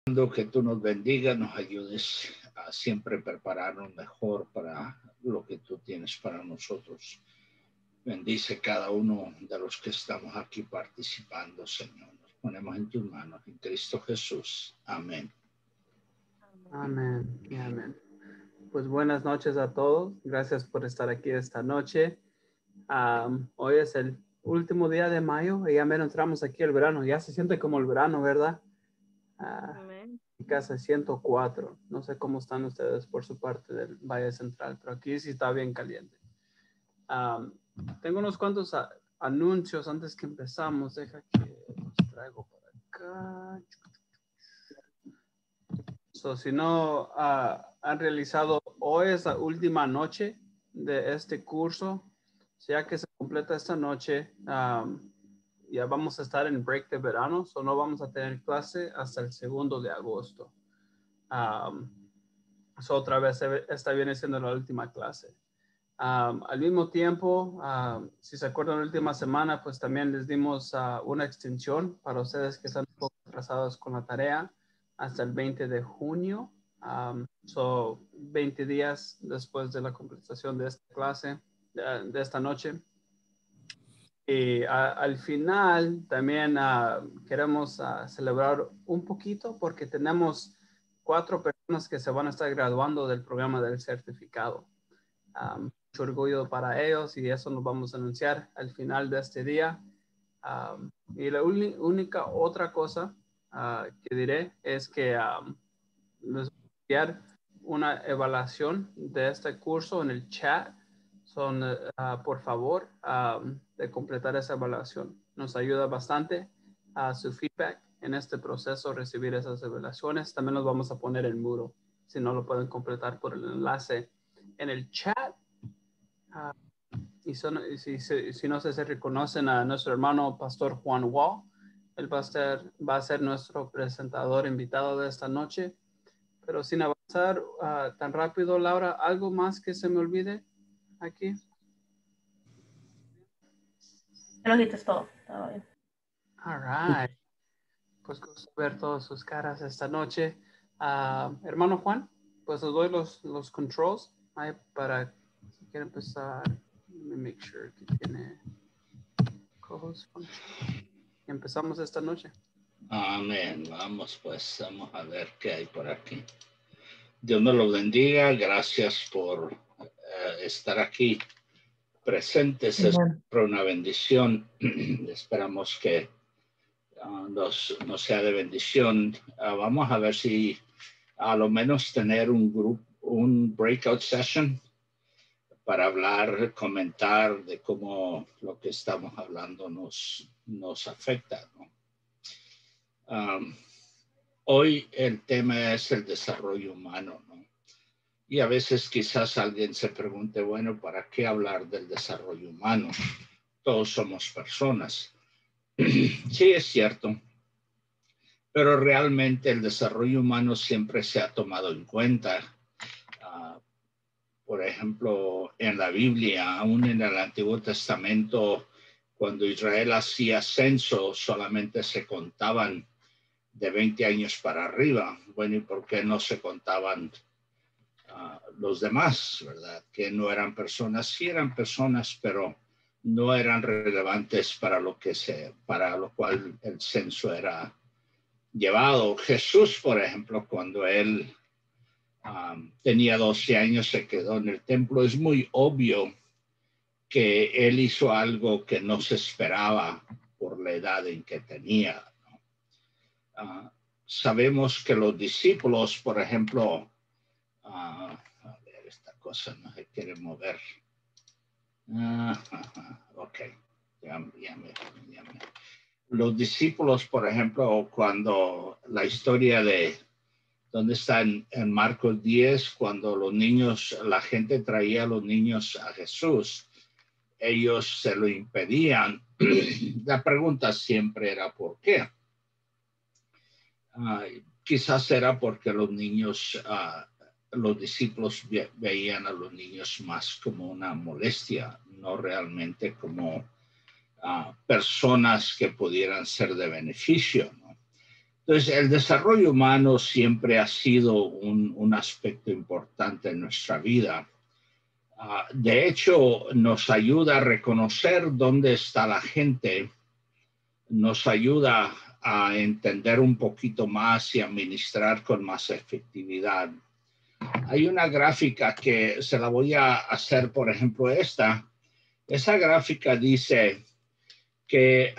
Que tú nos bendiga, nos ayudes a siempre prepararnos mejor para lo que tú tienes para nosotros. Bendice cada uno de los que estamos aquí participando, Señor. Nos ponemos en tus manos, en Cristo Jesús. Amén. Amén y amén. Pues buenas noches a todos. Gracias por estar aquí esta noche. Hoy es el último día de mayo y ya menos entramos aquí el verano. Ya se siente como el verano, ¿verdad? Casa 104. No sé cómo están ustedes por su parte del Valle Central, pero aquí sí está bien caliente. Tengo unos cuantos anuncios antes que empezamos. Deja que los traigo para acá. Si no han realizado, hoy es la última noche de este curso. Ya que se completa esta noche, ya vamos a estar en break de verano, no vamos a tener clase hasta el 2 de agosto. Otra vez esta viene siendo la última clase. Al mismo tiempo, si se acuerdan la última semana, pues también les dimos una extensión para ustedes que están un poco atrasados con la tarea hasta el 20 de junio. 20 días después de la completación de esta clase, de esta noche. Y al final también queremos celebrar un poquito porque tenemos 4 personas que se van a estar graduando del programa del certificado. Mucho orgullo para ellos y eso nos vamos a anunciar al final de este día. Y la única otra cosa que diré es que les voy a enviar una evaluación de este curso en el chat. Por favor, de completar esa evaluación. Nos ayuda bastante su feedback en este proceso, recibir esas evaluaciones. También los vamos a poner en muro, si no lo pueden completar por el enlace en el chat. Si no se reconocen a nuestro hermano Pastor Juan Wall, él va a ser nuestro presentador invitado de esta noche. Pero sin avanzar tan rápido, Laura, ¿algo más que se me olvide aquí? Lo dijiste todo bien. All right. Pues gusto ver todas sus caras esta noche. Hermano Juan, pues os doy los controls para si quiere empezar. Let me make sure que tiene co-host function. Y empezamos esta noche. Amén. Vamos a ver qué hay por aquí. Dios nos lo bendiga. Gracias por estar aquí presentes. Es una bendición. Esperamos que nos sea de bendición. Vamos a ver si a lo menos tener un breakout session para hablar, comentar de cómo lo que estamos hablando nos afecta, ¿no? Hoy el tema es el desarrollo humano, ¿no? Y a veces quizás alguien se pregunte, bueno, ¿para qué hablar del desarrollo humano? Todos somos personas. Sí, es cierto. Pero realmente el desarrollo humano siempre se ha tomado en cuenta. Por ejemplo, en la Biblia, aún en el Antiguo Testamento, cuando Israel hacía censo, solamente se contaban de 20 años para arriba. Bueno, ¿y por qué no se contaban los demás, verdad? Que no eran personas, sí eran personas, pero no eran relevantes para lo cual el censo era llevado. Jesús, por ejemplo, cuando él tenía 12 años, se quedó en el templo. Es muy obvio que él hizo algo que no se esperaba por la edad en que tenía, ¿no? Sabemos que los discípulos, por ejemplo, a ver, esta cosa no se quiere mover. Ok, ya me. Los discípulos, por ejemplo, cuando la historia de donde está en Marcos 10, cuando la gente traía a los niños a Jesús, ellos se lo impedían. La pregunta siempre era ¿por qué? Quizás era porque los discípulos veían a los niños más como una molestia, no realmente como personas que pudieran ser de beneficio, ¿no? Entonces, el desarrollo humano siempre ha sido un aspecto importante en nuestra vida. De hecho, nos ayuda a reconocer dónde está la gente, nos ayuda a entender un poquito más y administrar con más efectividad. Hay una gráfica que se la voy a hacer, por ejemplo, esta. Esa gráfica dice que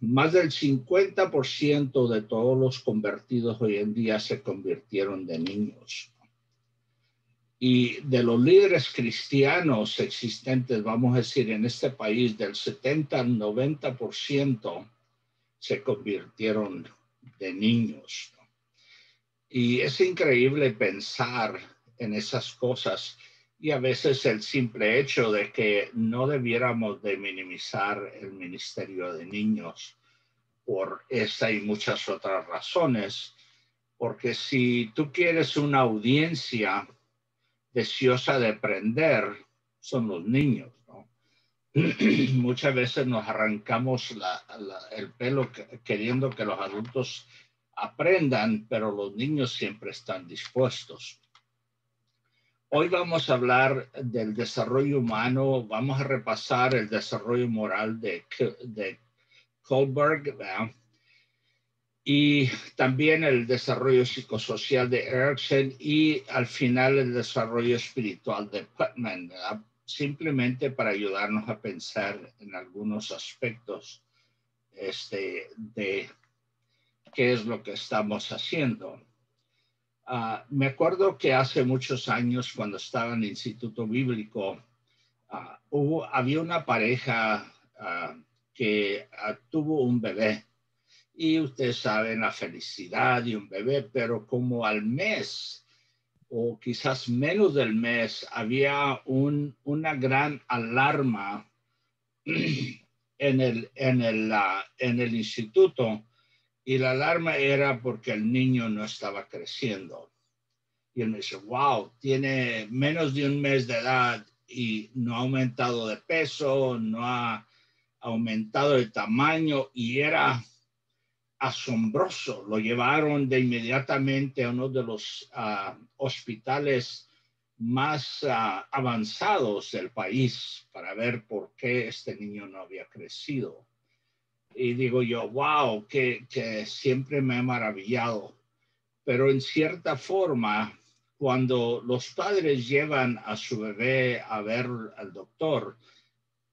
más del 50% de todos los convertidos hoy en día se convirtieron de niños. Y de los líderes cristianos existentes, vamos a decir, en este país, del 70 al 90% se convirtieron de niños. Y es increíble pensar en esas cosas y a veces el simple hecho de que no debiéramos de minimizar el ministerio de niños por esa y muchas otras razones, porque si tú quieres una audiencia deseosa de aprender, son los niños, ¿no? Muchas veces nos arrancamos el pelo queriendo que los adultos aprendan, pero los niños siempre están dispuestos. Hoy vamos a hablar del desarrollo humano, vamos a repasar el desarrollo moral de Kohlberg, ¿verdad? Y también el desarrollo psicosocial de Erikson y al final el desarrollo espiritual de Putnam, ¿verdad? Simplemente para ayudarnos a pensar en algunos aspectos de qué es lo que estamos haciendo. Me acuerdo que hace muchos años, cuando estaba en el Instituto Bíblico, había una pareja que tuvo un bebé. Y ustedes saben la felicidad de un bebé, pero como al mes o quizás menos del mes, había una gran alarma en el instituto. Y la alarma era porque el niño no estaba creciendo. Y él me dice, wow, tiene menos de un mes de edad y no ha aumentado de peso, no ha aumentado de tamaño y era asombroso. Lo llevaron de inmediatamente a uno de los hospitales más avanzados del país para ver por qué este niño no había crecido. Y digo yo, wow, que siempre me ha maravillado. Pero en cierta forma, cuando los padres llevan a su bebé a ver al doctor,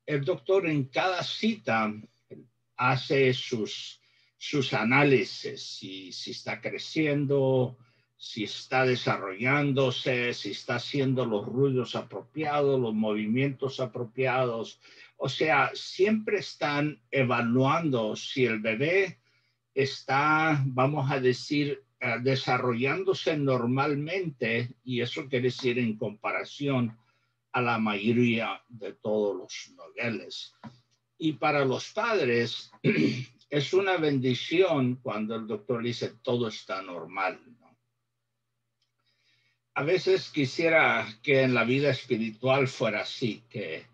el doctor en cada cita hace sus análisis, si está creciendo, si está desarrollándose, si está haciendo los ruidos apropiados, los movimientos apropiados. O sea, siempre están evaluando si el bebé está, vamos a decir, desarrollándose normalmente, y eso quiere decir en comparación a la mayoría de todos los niveles. Y para los padres es una bendición cuando el doctor dice todo está normal, ¿no? A veces quisiera que en la vida espiritual fuera así, que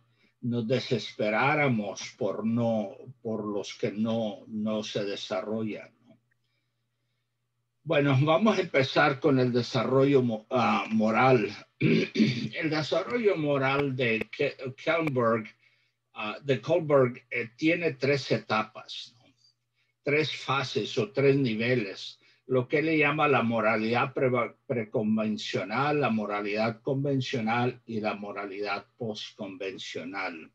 nos desesperáramos por los que no se desarrollan, ¿no? Bueno, vamos a empezar con el desarrollo moral. El desarrollo moral de Kohlberg tiene tres etapas, ¿no? Tres fases o tres niveles, lo que le llama la moralidad preconvencional, la moralidad convencional y la moralidad postconvencional.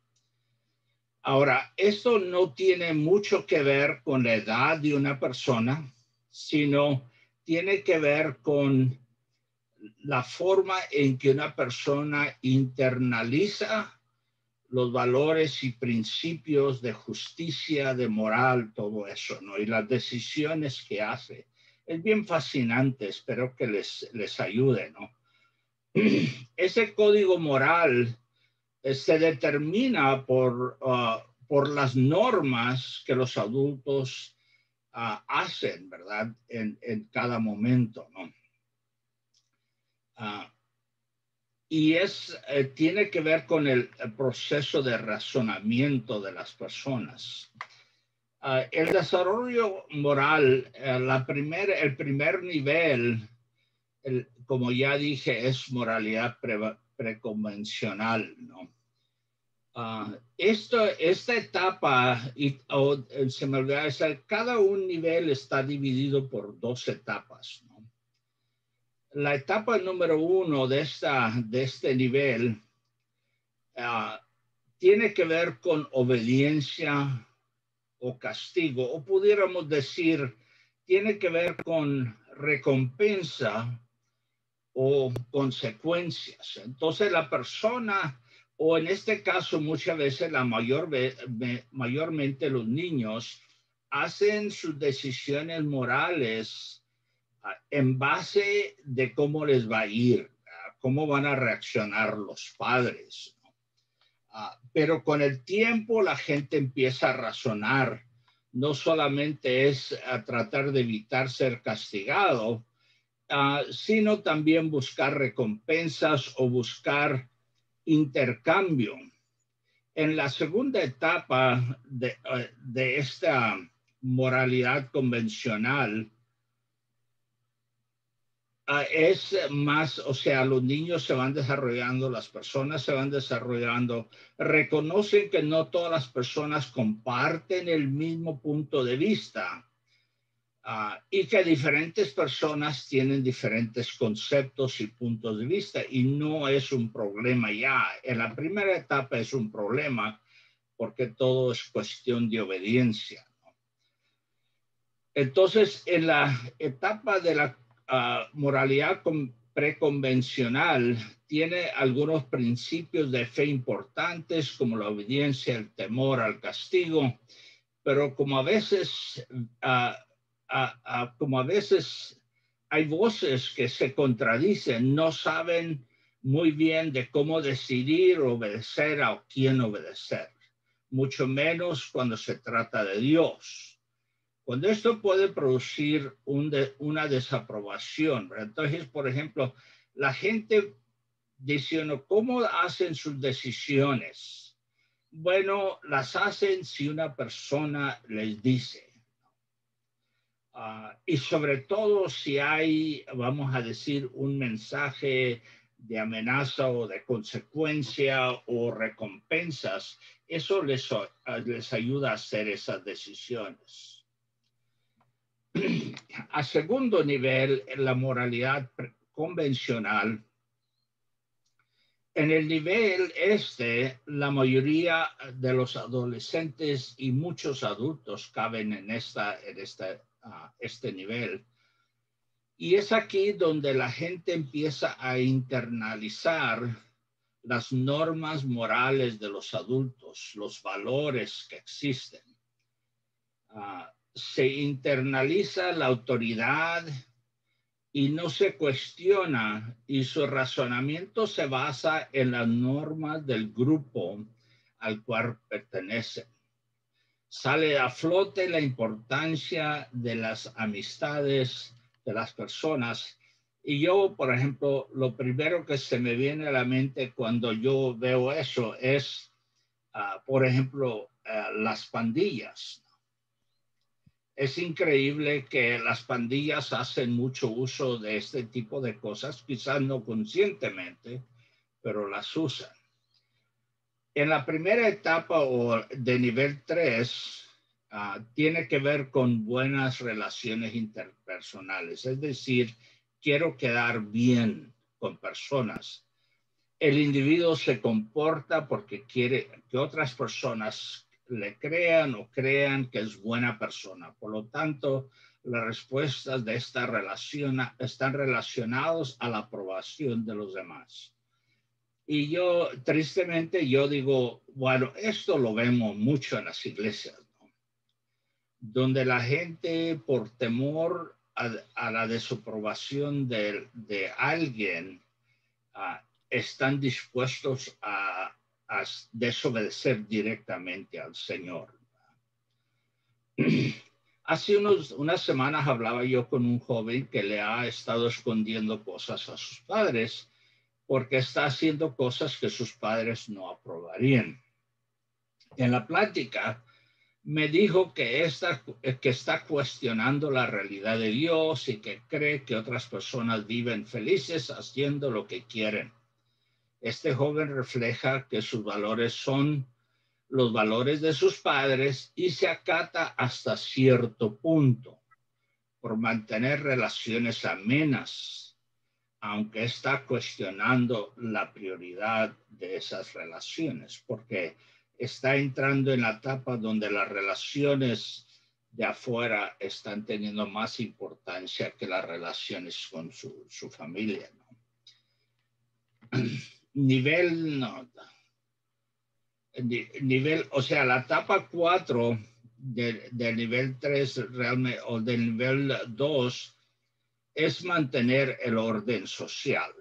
Ahora, esto no tiene mucho que ver con la edad de una persona, sino tiene que ver con la forma en que una persona internaliza los valores y principios de justicia, de moral, todo eso, ¿no? Y las decisiones que hace. Es bien fascinante, espero que les ayude, ¿no? Ese código moral se determina por las normas que los adultos hacen, ¿verdad? En cada momento, ¿no? Y tiene que ver con el proceso de razonamiento de las personas. El desarrollo moral, el primer nivel, como ya dije, es moralidad preconvencional, ¿no? Esta etapa, se me olvidó, cada un nivel está dividido por 2 etapas, ¿no? La etapa número 1 de este nivel tiene que ver con obediencia o castigo, o pudiéramos decir, tiene que ver con recompensa o consecuencias. Entonces la persona, o en este caso muchas veces mayormente los niños, hacen sus decisiones morales en base de cómo les va a ir, cómo van a reaccionar los padres. Pero con el tiempo la gente empieza a razonar. No solamente es tratar de evitar ser castigado, sino también buscar recompensas o buscar intercambio. En la segunda etapa de esta moralidad convencional, es más, o sea, los niños se van desarrollando, las personas se van desarrollando, reconocen que no todas las personas comparten el mismo punto de vista y que diferentes personas tienen diferentes conceptos y puntos de vista y no es un problema ya. En la primera etapa es un problema porque todo es cuestión de obediencia, ¿no? Entonces, en la etapa de la moralidad preconvencional tiene algunos principios de fe importantes como la obediencia, el temor al castigo, pero como a veces hay voces que se contradicen, no saben muy bien de cómo decidir, obedecer a quién obedecer, mucho menos cuando se trata de Dios. Cuando esto puede producir una desaprobación, ¿verdad? Entonces, por ejemplo, la gente diciendo, ¿cómo hacen sus decisiones? Bueno, las hacen si una persona les dice. Y sobre todo si hay, vamos a decir, un mensaje de amenaza o de consecuencia o recompensas, eso les ayuda a hacer esas decisiones. A segundo nivel, en la moralidad convencional, en el nivel la mayoría de los adolescentes y muchos adultos caben en este nivel. Y es aquí donde la gente empieza a internalizar las normas morales de los adultos, los valores que existen. Se internaliza la autoridad y no se cuestiona y su razonamiento se basa en las normas del grupo al cual pertenece. Sale a flote la importancia de las amistades de las personas. Y yo, por ejemplo, lo primero que se me viene a la mente cuando yo veo eso es, por ejemplo, las pandillas. Es increíble que las pandillas hacen mucho uso de este tipo de cosas, quizás no conscientemente, pero las usan. En la primera etapa o de nivel 3, tiene que ver con buenas relaciones interpersonales, es decir, quiero quedar bien con personas. El individuo se comporta porque quiere que otras personas le crean o crean que es buena persona. Por lo tanto, las respuestas de esta relación están relacionadas a la aprobación de los demás. Y yo, tristemente, yo digo, bueno, esto lo vemos mucho en las iglesias, ¿no? Donde la gente, por temor a la desaprobación de alguien, están dispuestos a desobedecer directamente al Señor. Hace unas semanas hablaba yo con un joven que le ha estado escondiendo cosas a sus padres porque está haciendo cosas que sus padres no aprobarían. En la plática me dijo que está cuestionando la realidad de Dios y que cree que otras personas viven felices haciendo lo que quieren. Este joven refleja que sus valores son los valores de sus padres y se acata hasta cierto punto por mantener relaciones amenas, aunque está cuestionando la prioridad de esas relaciones, porque está entrando en la etapa donde las relaciones de afuera están teniendo más importancia que las relaciones con su familia, ¿no? O sea, la etapa 4 del nivel 3 realmente, o del nivel 2 es mantener el orden social.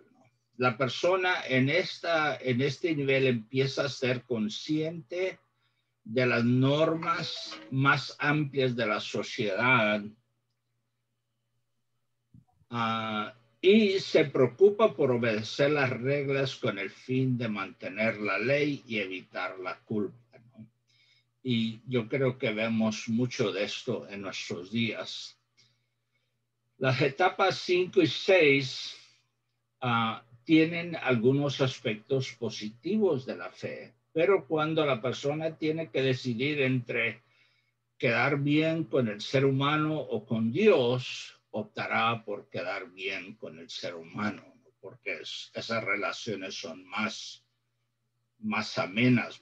La persona en este nivel empieza a ser consciente de las normas más amplias de la sociedad y se preocupa por obedecer las reglas con el fin de mantener la ley y evitar la culpa, ¿no? Y yo creo que vemos mucho de esto en nuestros días. Las etapas 5 y 6 tienen algunos aspectos positivos de la fe, pero cuando la persona tiene que decidir entre quedar bien con el ser humano o con Dios, optará por quedar bien con el ser humano, ¿no? Porque esas relaciones son más amenas,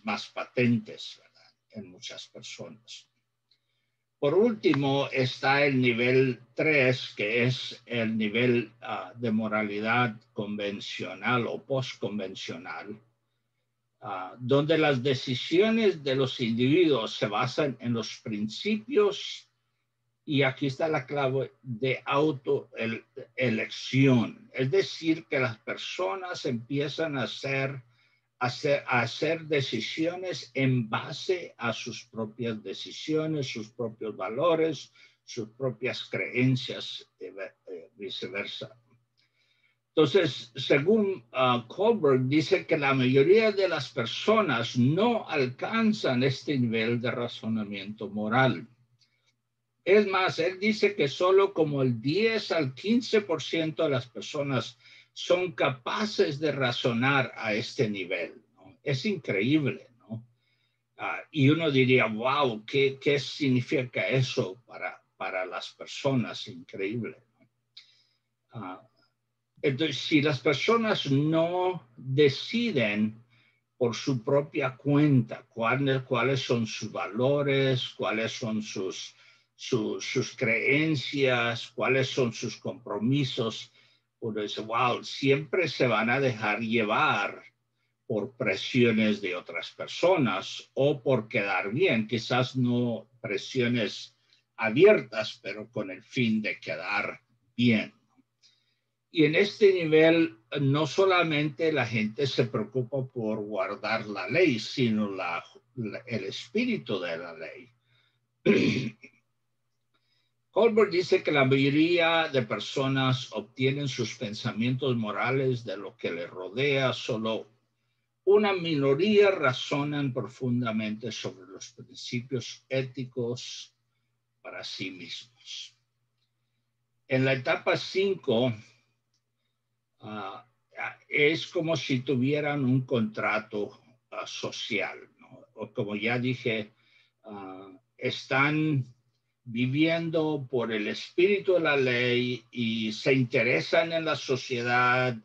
más patentes, ¿verdad? En muchas personas. Por último, está el nivel 3, que es el nivel de moralidad convencional o postconvencional, donde las decisiones de los individuos se basan en los principios, y aquí está la clave, de autoelección. Es decir, que las personas empiezan a hacer decisiones en base a sus propias decisiones, sus propios valores, sus propias creencias, viceversa. Entonces, según Kohlberg, dice que la mayoría de las personas no alcanzan este nivel de razonamiento moral. Es más, él dice que solo como el 10 al 15% de las personas son capaces de razonar a este nivel, ¿no? Es increíble, ¿no? Y uno diría, wow, ¿qué significa eso para las personas? Increíble, ¿no? Entonces, si las personas no deciden por su propia cuenta cuáles son sus valores, cuáles son sus creencias, cuáles son sus compromisos, uno dice, wow, siempre se van a dejar llevar por presiones de otras personas o por quedar bien, quizás no presiones abiertas, pero con el fin de quedar bien. Y en este nivel, no solamente la gente se preocupa por guardar la ley, sino el espíritu de la ley. Kohlberg dice que la mayoría de personas obtienen sus pensamientos morales de lo que les rodea, solo una minoría razonan profundamente sobre los principios éticos para sí mismos. En la etapa 5, es como si tuvieran un contrato social, ¿no? O como ya dije, están viviendo por el espíritu de la ley y se interesan en la sociedad,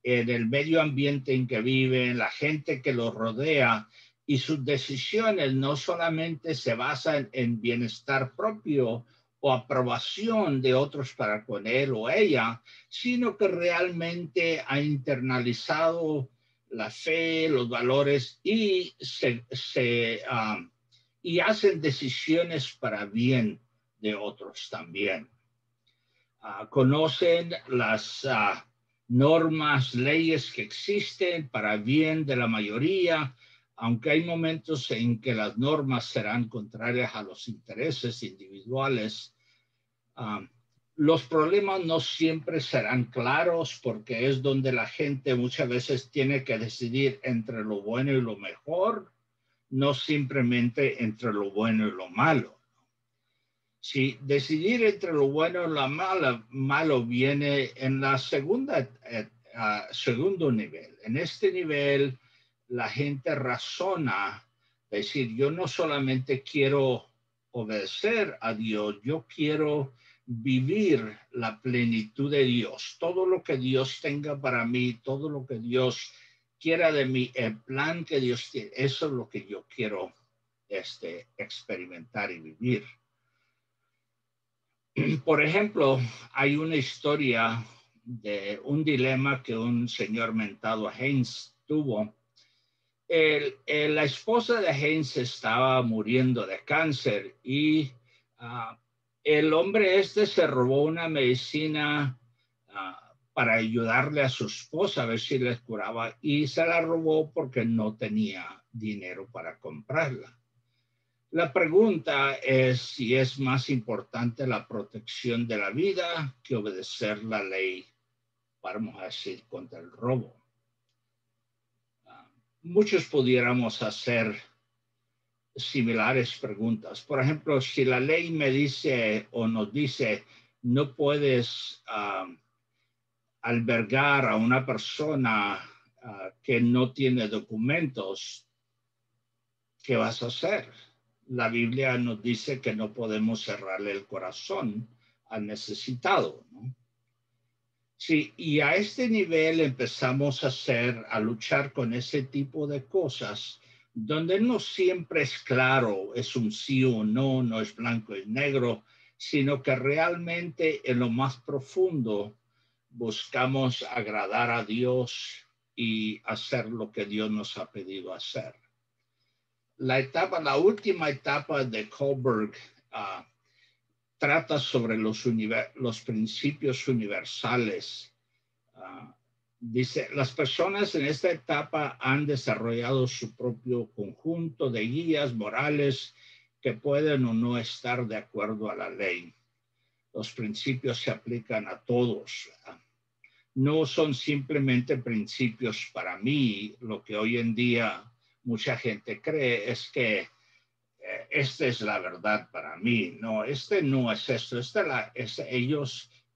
en el medio ambiente en que viven, la gente que los rodea, y sus decisiones no solamente se basan en bienestar propio o aprobación de otros para con él o ella, sino que realmente ha internalizado la fe, los valores y y hacen decisiones para bien de otros también. Conocen las normas, leyes que existen para bien de la mayoría, aunque hay momentos en que las normas serán contrarias a los intereses individuales. Los problemas no siempre serán claros porque es donde la gente muchas veces tiene que decidir entre lo bueno y lo mejor. no simplemente entre lo bueno y lo malo. Si decidir entre lo bueno y lo malo viene en la segundo nivel. En este nivel, la gente razona, decir, yo no solamente quiero obedecer a Dios, yo quiero vivir la plenitud de Dios. Todo lo que Dios tenga para mí, todo lo que Dios quiera de mí, el plan que Dios tiene, eso es lo que yo quiero experimentar y vivir. Por ejemplo, hay una historia de un dilema que un señor mentado Haynes tuvo. La esposa de Haynes estaba muriendo de cáncer y el hombre se robó una medicina para ayudarle a su esposa a ver si les curaba y se la robó porque no tenía dinero para comprarla. La pregunta es si es más importante la protección de la vida que obedecer la ley, vamos a decir, contra el robo. Muchos pudiéramos hacer similares preguntas. Por ejemplo, si la ley me dice o nos dice no puedes albergar a una persona que no tiene documentos, ¿qué vas a hacer? La Biblia nos dice que no podemos cerrarle el corazón al necesitado, ¿no? Sí, y a este nivel empezamos a luchar con ese tipo de cosas, donde no siempre es claro, es un sí o no, no es blanco y negro, sino que realmente en lo más profundo buscamos agradar a Dios y hacer lo que Dios nos ha pedido hacer. La última etapa de Kohlberg trata sobre los principios universales. Dice, las personas en esta etapa han desarrollado su propio conjunto de guías morales que pueden o no estar de acuerdo a la ley. Los principios se aplican a todos. No son simplemente principios para mí. Lo que hoy en día mucha gente cree es que esta es la verdad para mí. No, no es esto. Esa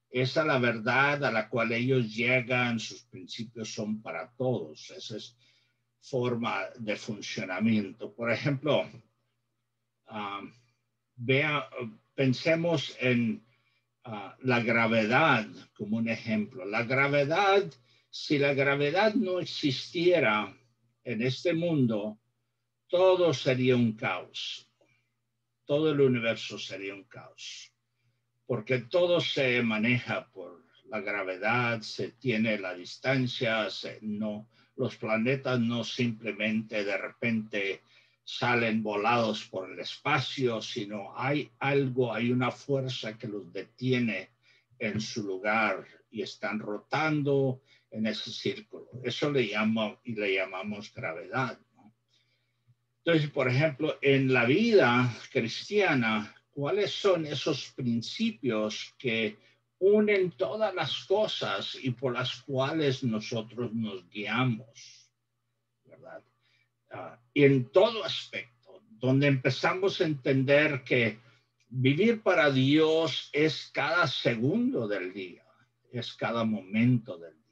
es la verdad a la cual ellos llegan. Sus principios son para todos. Esa es forma de funcionamiento. Por ejemplo, pensemos en la gravedad como un ejemplo. La gravedad, si la gravedad no existiera en este mundo, todo sería un caos. Todo el universo sería un caos, porque todo se maneja por la gravedad, se tiene la distancia, los planetas no simplemente de repente salen volados por el espacio, sino hay una fuerza que los detiene en su lugar y están rotando en ese círculo. Eso le llamamos gravedad. Entonces, por ejemplo, en la vida cristiana, ¿cuáles son esos principios que unen todas las cosas y por las cuales nosotros nos guiamos? ¿Verdad? Y en todo aspecto, donde empezamos a entender que vivir para Dios es cada segundo del día, es cada momento del día.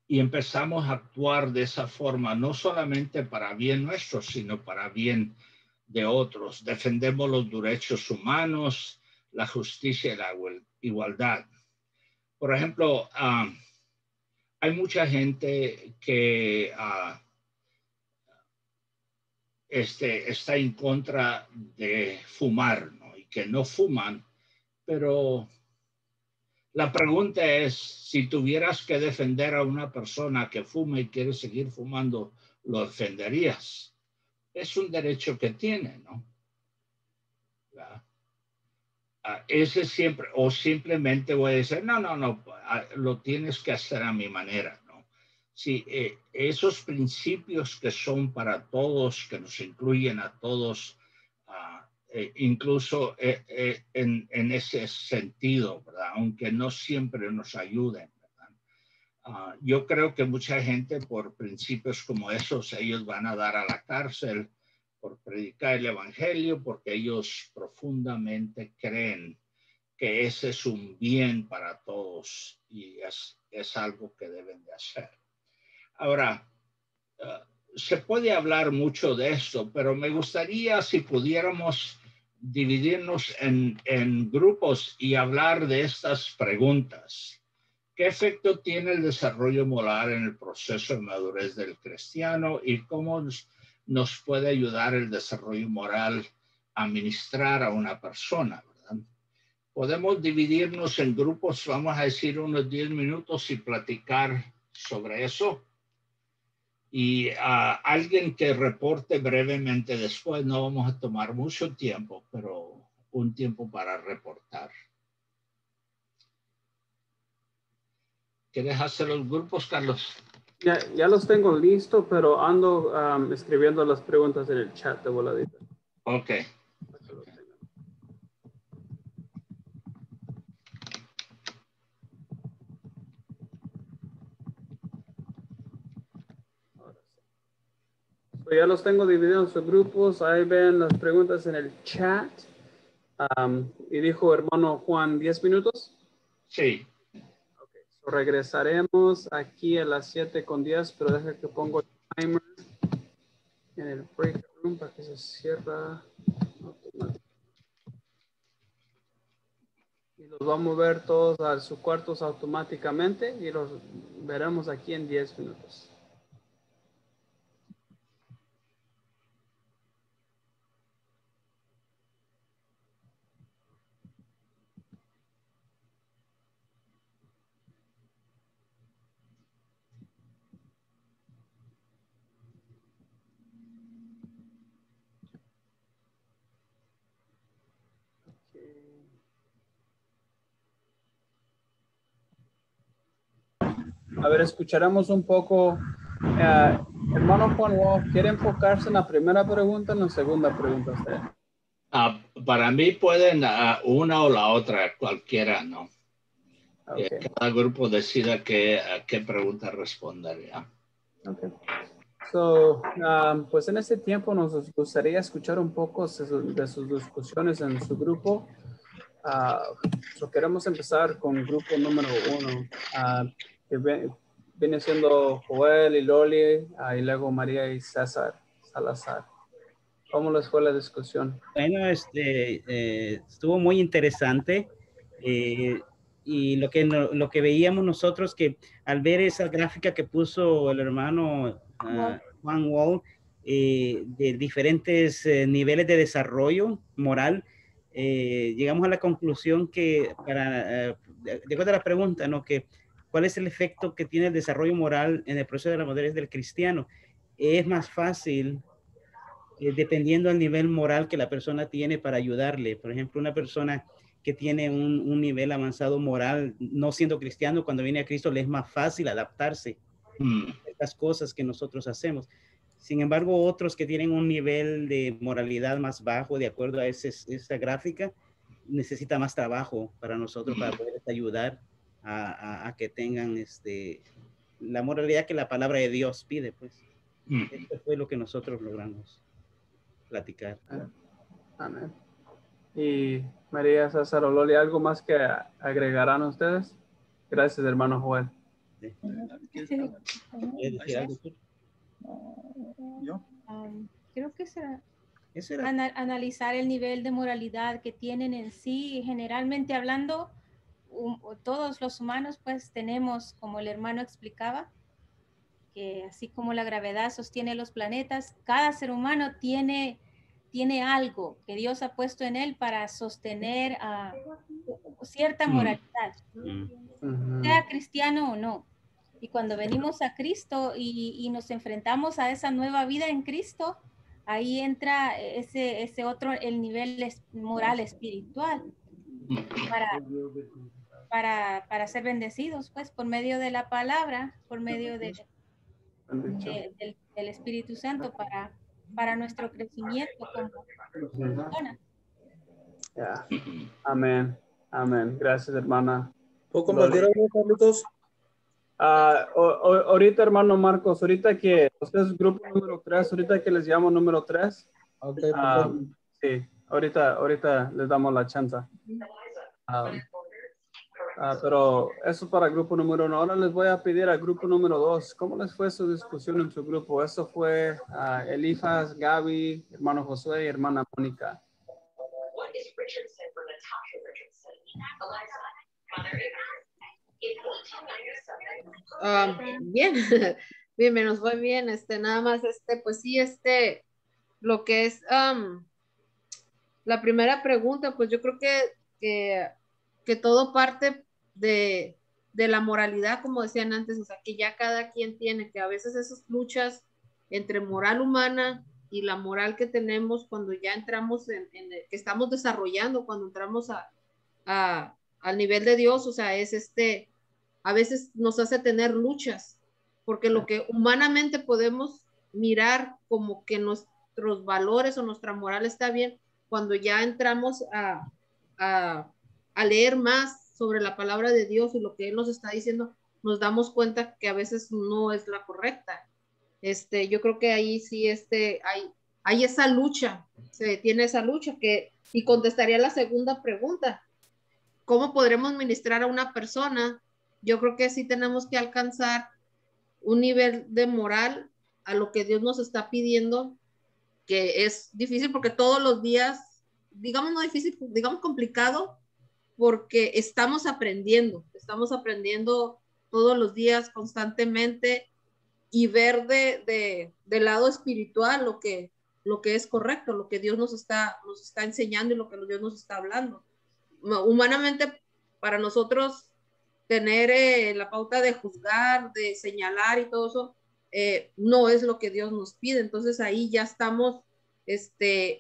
Y empezamos a actuar de esa forma, no solamente para bien nuestro, sino para bien de otros. Defendemos los derechos humanos, la justicia y la igualdad. Por ejemplo, hay mucha gente que está en contra de fumar, ¿no? Y que no fuman, pero la pregunta es, si tuvieras que defender a una persona que fuma y quiere seguir fumando, ¿lo defenderías? Es un derecho que tiene, ¿no? Ese siempre, o simplemente voy a decir, no, lo tienes que hacer a mi manera, ¿no? Sí, esos principios que son para todos, que nos incluyen a todos, incluso en ese sentido, ¿verdad? Aunque no siempre nos ayuden, ¿verdad? Yo creo que mucha gente por principios como esos, ellos van a dar a la cárcel por predicar el evangelio, porque ellos profundamente creen que ese es un bien para todos y es algo que deben de hacer. Ahora, se puede hablar mucho de esto, pero me gustaría si pudiéramos dividirnos en grupos y hablar de estas preguntas. ¿Qué efecto tiene el desarrollo moral en el proceso de madurez del cristiano y cómo nos puede ayudar el desarrollo moral a ministrar a una persona, ¿verdad? Podemos dividirnos en grupos, vamos a decir unos 10 minutos y platicar sobre eso. Y alguien que reporte brevemente después, no vamos a tomar mucho tiempo, pero un tiempo para reportar. ¿Quieres hacer los grupos, Carlos? Ya los tengo listos, pero ando escribiendo las preguntas en el chat de voladita. Ok. So ya los tengo divididos en sus grupos. Ahí ven las preguntas en el chat. Y dijo hermano Juan, 10 minutos. Sí. Okay. So regresaremos aquí a las 7:10, pero deja que pongo el timer en el break room para que se cierre. Y los va a mover todos a sus cuartos automáticamente y los veremos aquí en 10 minutos. A ver, escucharemos un poco. Hermano Juan Wall, ¿quiere enfocarse en la primera pregunta o en la segunda pregunta usted? Para mí pueden una o la otra, cualquiera, ¿no? Okay. Cada grupo decida qué pregunta respondería. Okay. So, pues en este tiempo nos gustaría escuchar un poco de sus discusiones en su grupo. So queremos empezar con el grupo número 1, que viene siendo Joel y Loli, y luego María y César Salazar. ¿Cómo les fue la discusión? Bueno, estuvo muy interesante y lo que veíamos nosotros, que al ver esa gráfica que puso el hermano Juan Wall, de diferentes niveles de desarrollo moral, llegamos a la conclusión que, de acuerdo a la pregunta, ¿no? Que ¿cuál es el efecto que tiene el desarrollo moral en el proceso de la madurez del cristiano? Es más fácil dependiendo del nivel moral que la persona tiene para ayudarle. Por ejemplo, una persona que tiene un nivel avanzado moral, no siendo cristiano, cuando viene a Cristo le es más fácil adaptarse a estas cosas que nosotros hacemos. Sin embargo, otros que tienen un nivel de moralidad más bajo, de acuerdo a esa gráfica, necesita más trabajo para nosotros, para poder ayudar a que tengan la moralidad que la palabra de Dios pide. Pues. Esto fue lo que nosotros logramos platicar. Amén. Y María, César o Loli, ¿algo más que agregarán ustedes? Gracias, hermano Joel. Creo que será analizar el nivel de moralidad que tienen en sí. Generalmente hablando, todos los humanos pues tenemos, como el hermano explicaba, que así como la gravedad sostiene los planetas, cada ser humano tiene algo que Dios ha puesto en él para sostener cierta moralidad, sea cristiano o no. Y cuando venimos a Cristo y nos enfrentamos a esa nueva vida en Cristo, ahí entra ese otro, el nivel moral espiritual para ser bendecidos, pues, por medio de la palabra, por medio del Espíritu Santo para nuestro crecimiento como personas. Yeah. Amén. Amén. Gracias, hermana. ¿Puedo compartir algo, Carlitos? Ahorita, hermano Marcos, ahorita que usted es grupo número 3, ahorita que les llamo número 3. Ok, sí, ahorita les damos la chance. Pero eso para el grupo número 1. Ahora les voy a pedir al grupo número 2. ¿Cómo les fue su discusión en su grupo? Eso fue Elifas, Gaby, hermano Josué y hermana Mónica. Bien, bien, nos fue bien. Nada más, pues sí, lo que es la primera pregunta, pues yo creo que todo parte de la moralidad, como decían antes, o sea, que ya cada quien tiene, que a veces esas luchas entre moral humana y la moral que tenemos cuando ya entramos que estamos desarrollando, cuando entramos al nivel de Dios, o sea, a veces nos hace tener luchas, porque lo que humanamente podemos mirar como que nuestros valores o nuestra moral está bien, cuando ya entramos a leer más sobre la palabra de Dios y lo que Él nos está diciendo, nos damos cuenta que a veces no es la correcta. Yo creo que ahí sí hay esa lucha, se tiene esa lucha y contestaría la segunda pregunta. ¿Cómo podremos ministrar a una persona? Yo creo que sí tenemos que alcanzar un nivel de moral a lo que Dios nos está pidiendo, que es difícil porque todos los días, digamos no difícil, digamos complicado, porque estamos aprendiendo todos los días constantemente y ver del lado espiritual lo que es correcto, lo que Dios nos está enseñando y lo que Dios nos está hablando. Humanamente, para nosotros tener la pauta de juzgar, de señalar y todo eso, no es lo que Dios nos pide. Entonces ahí ya estamos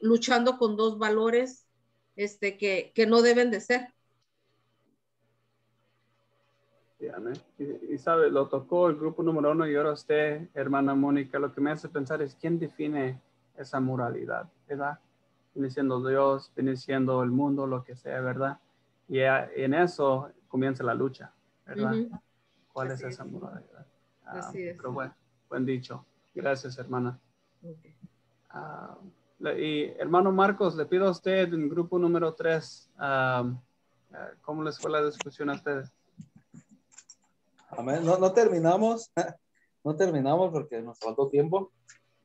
luchando con dos valores que no deben de ser. Y sabe, lo tocó el grupo número 1 y ahora usted, hermana Mónica, lo que me hace pensar es quién define esa moralidad, ¿verdad? Viene siendo Dios, viene siendo el mundo, lo que sea, ¿verdad? Y en eso comienza la lucha, ¿verdad? ¿Cuál es esa moralidad? Así es. Pero bueno, buen dicho. Gracias, hermana. Okay. Y hermano Marcos, le pido a usted en grupo número 3, ¿cómo les fue la discusión a ustedes? Amén. No terminamos, no terminamos porque nos faltó tiempo,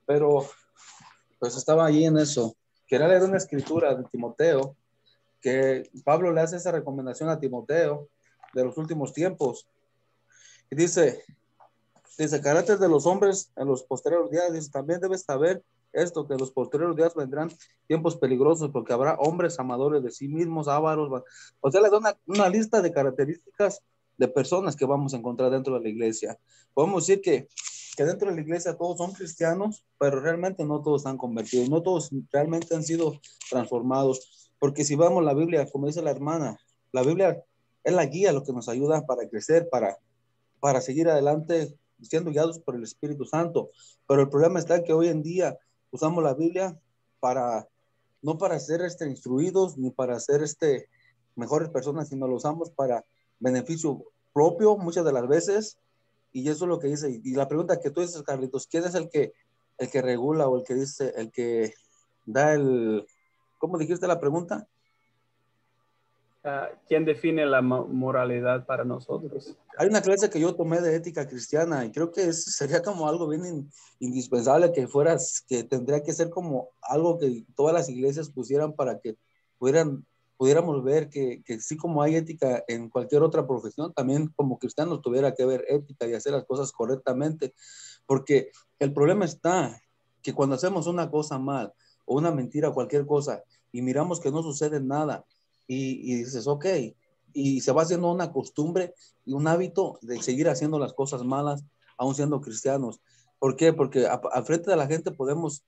pero pues estaba ahí en eso. Quería leer una escritura de Timoteo, que Pablo le hace esa recomendación a Timoteo de los últimos tiempos. Y dice, carácter de los hombres en los posteriores días, dice, también debes saber esto, que en los posteriores días vendrán tiempos peligrosos, porque habrá hombres amadores de sí mismos, ávaros. O sea, le da una lista de características de personas que vamos a encontrar dentro de la iglesia. Podemos decir que dentro de la iglesia todos son cristianos, pero realmente no todos están convertidos, no todos realmente han sido transformados, porque si vamos la Biblia, como dice la hermana, la Biblia es la guía, lo que nos ayuda para crecer, para seguir adelante, siendo guiados por el Espíritu Santo. Pero el problema está en que hoy en día usamos la Biblia no para ser instruidos, ni para ser mejores personas, sino lo usamos para beneficio propio muchas de las veces, y eso es lo que dice. Y la pregunta que tú dices, Carlitos, ¿quién es el que regula o el que dice, el que da ¿cómo dijiste la pregunta? ¿Quién define la moralidad para nosotros? Hay una clase que yo tomé de ética cristiana y creo que eso sería como algo bien indispensable que tendría que ser como algo que todas las iglesias pusieran para que pudiéramos ver que sí, como hay ética en cualquier otra profesión, también como cristianos tuviera que haber ética y hacer las cosas correctamente, porque el problema está que cuando hacemos una cosa mal o una mentira, cualquier cosa, y miramos que no sucede nada, y dices, ok, y se va haciendo una costumbre y un hábito de seguir haciendo las cosas malas, aún siendo cristianos. ¿Por qué? Porque al frente de la gente podemos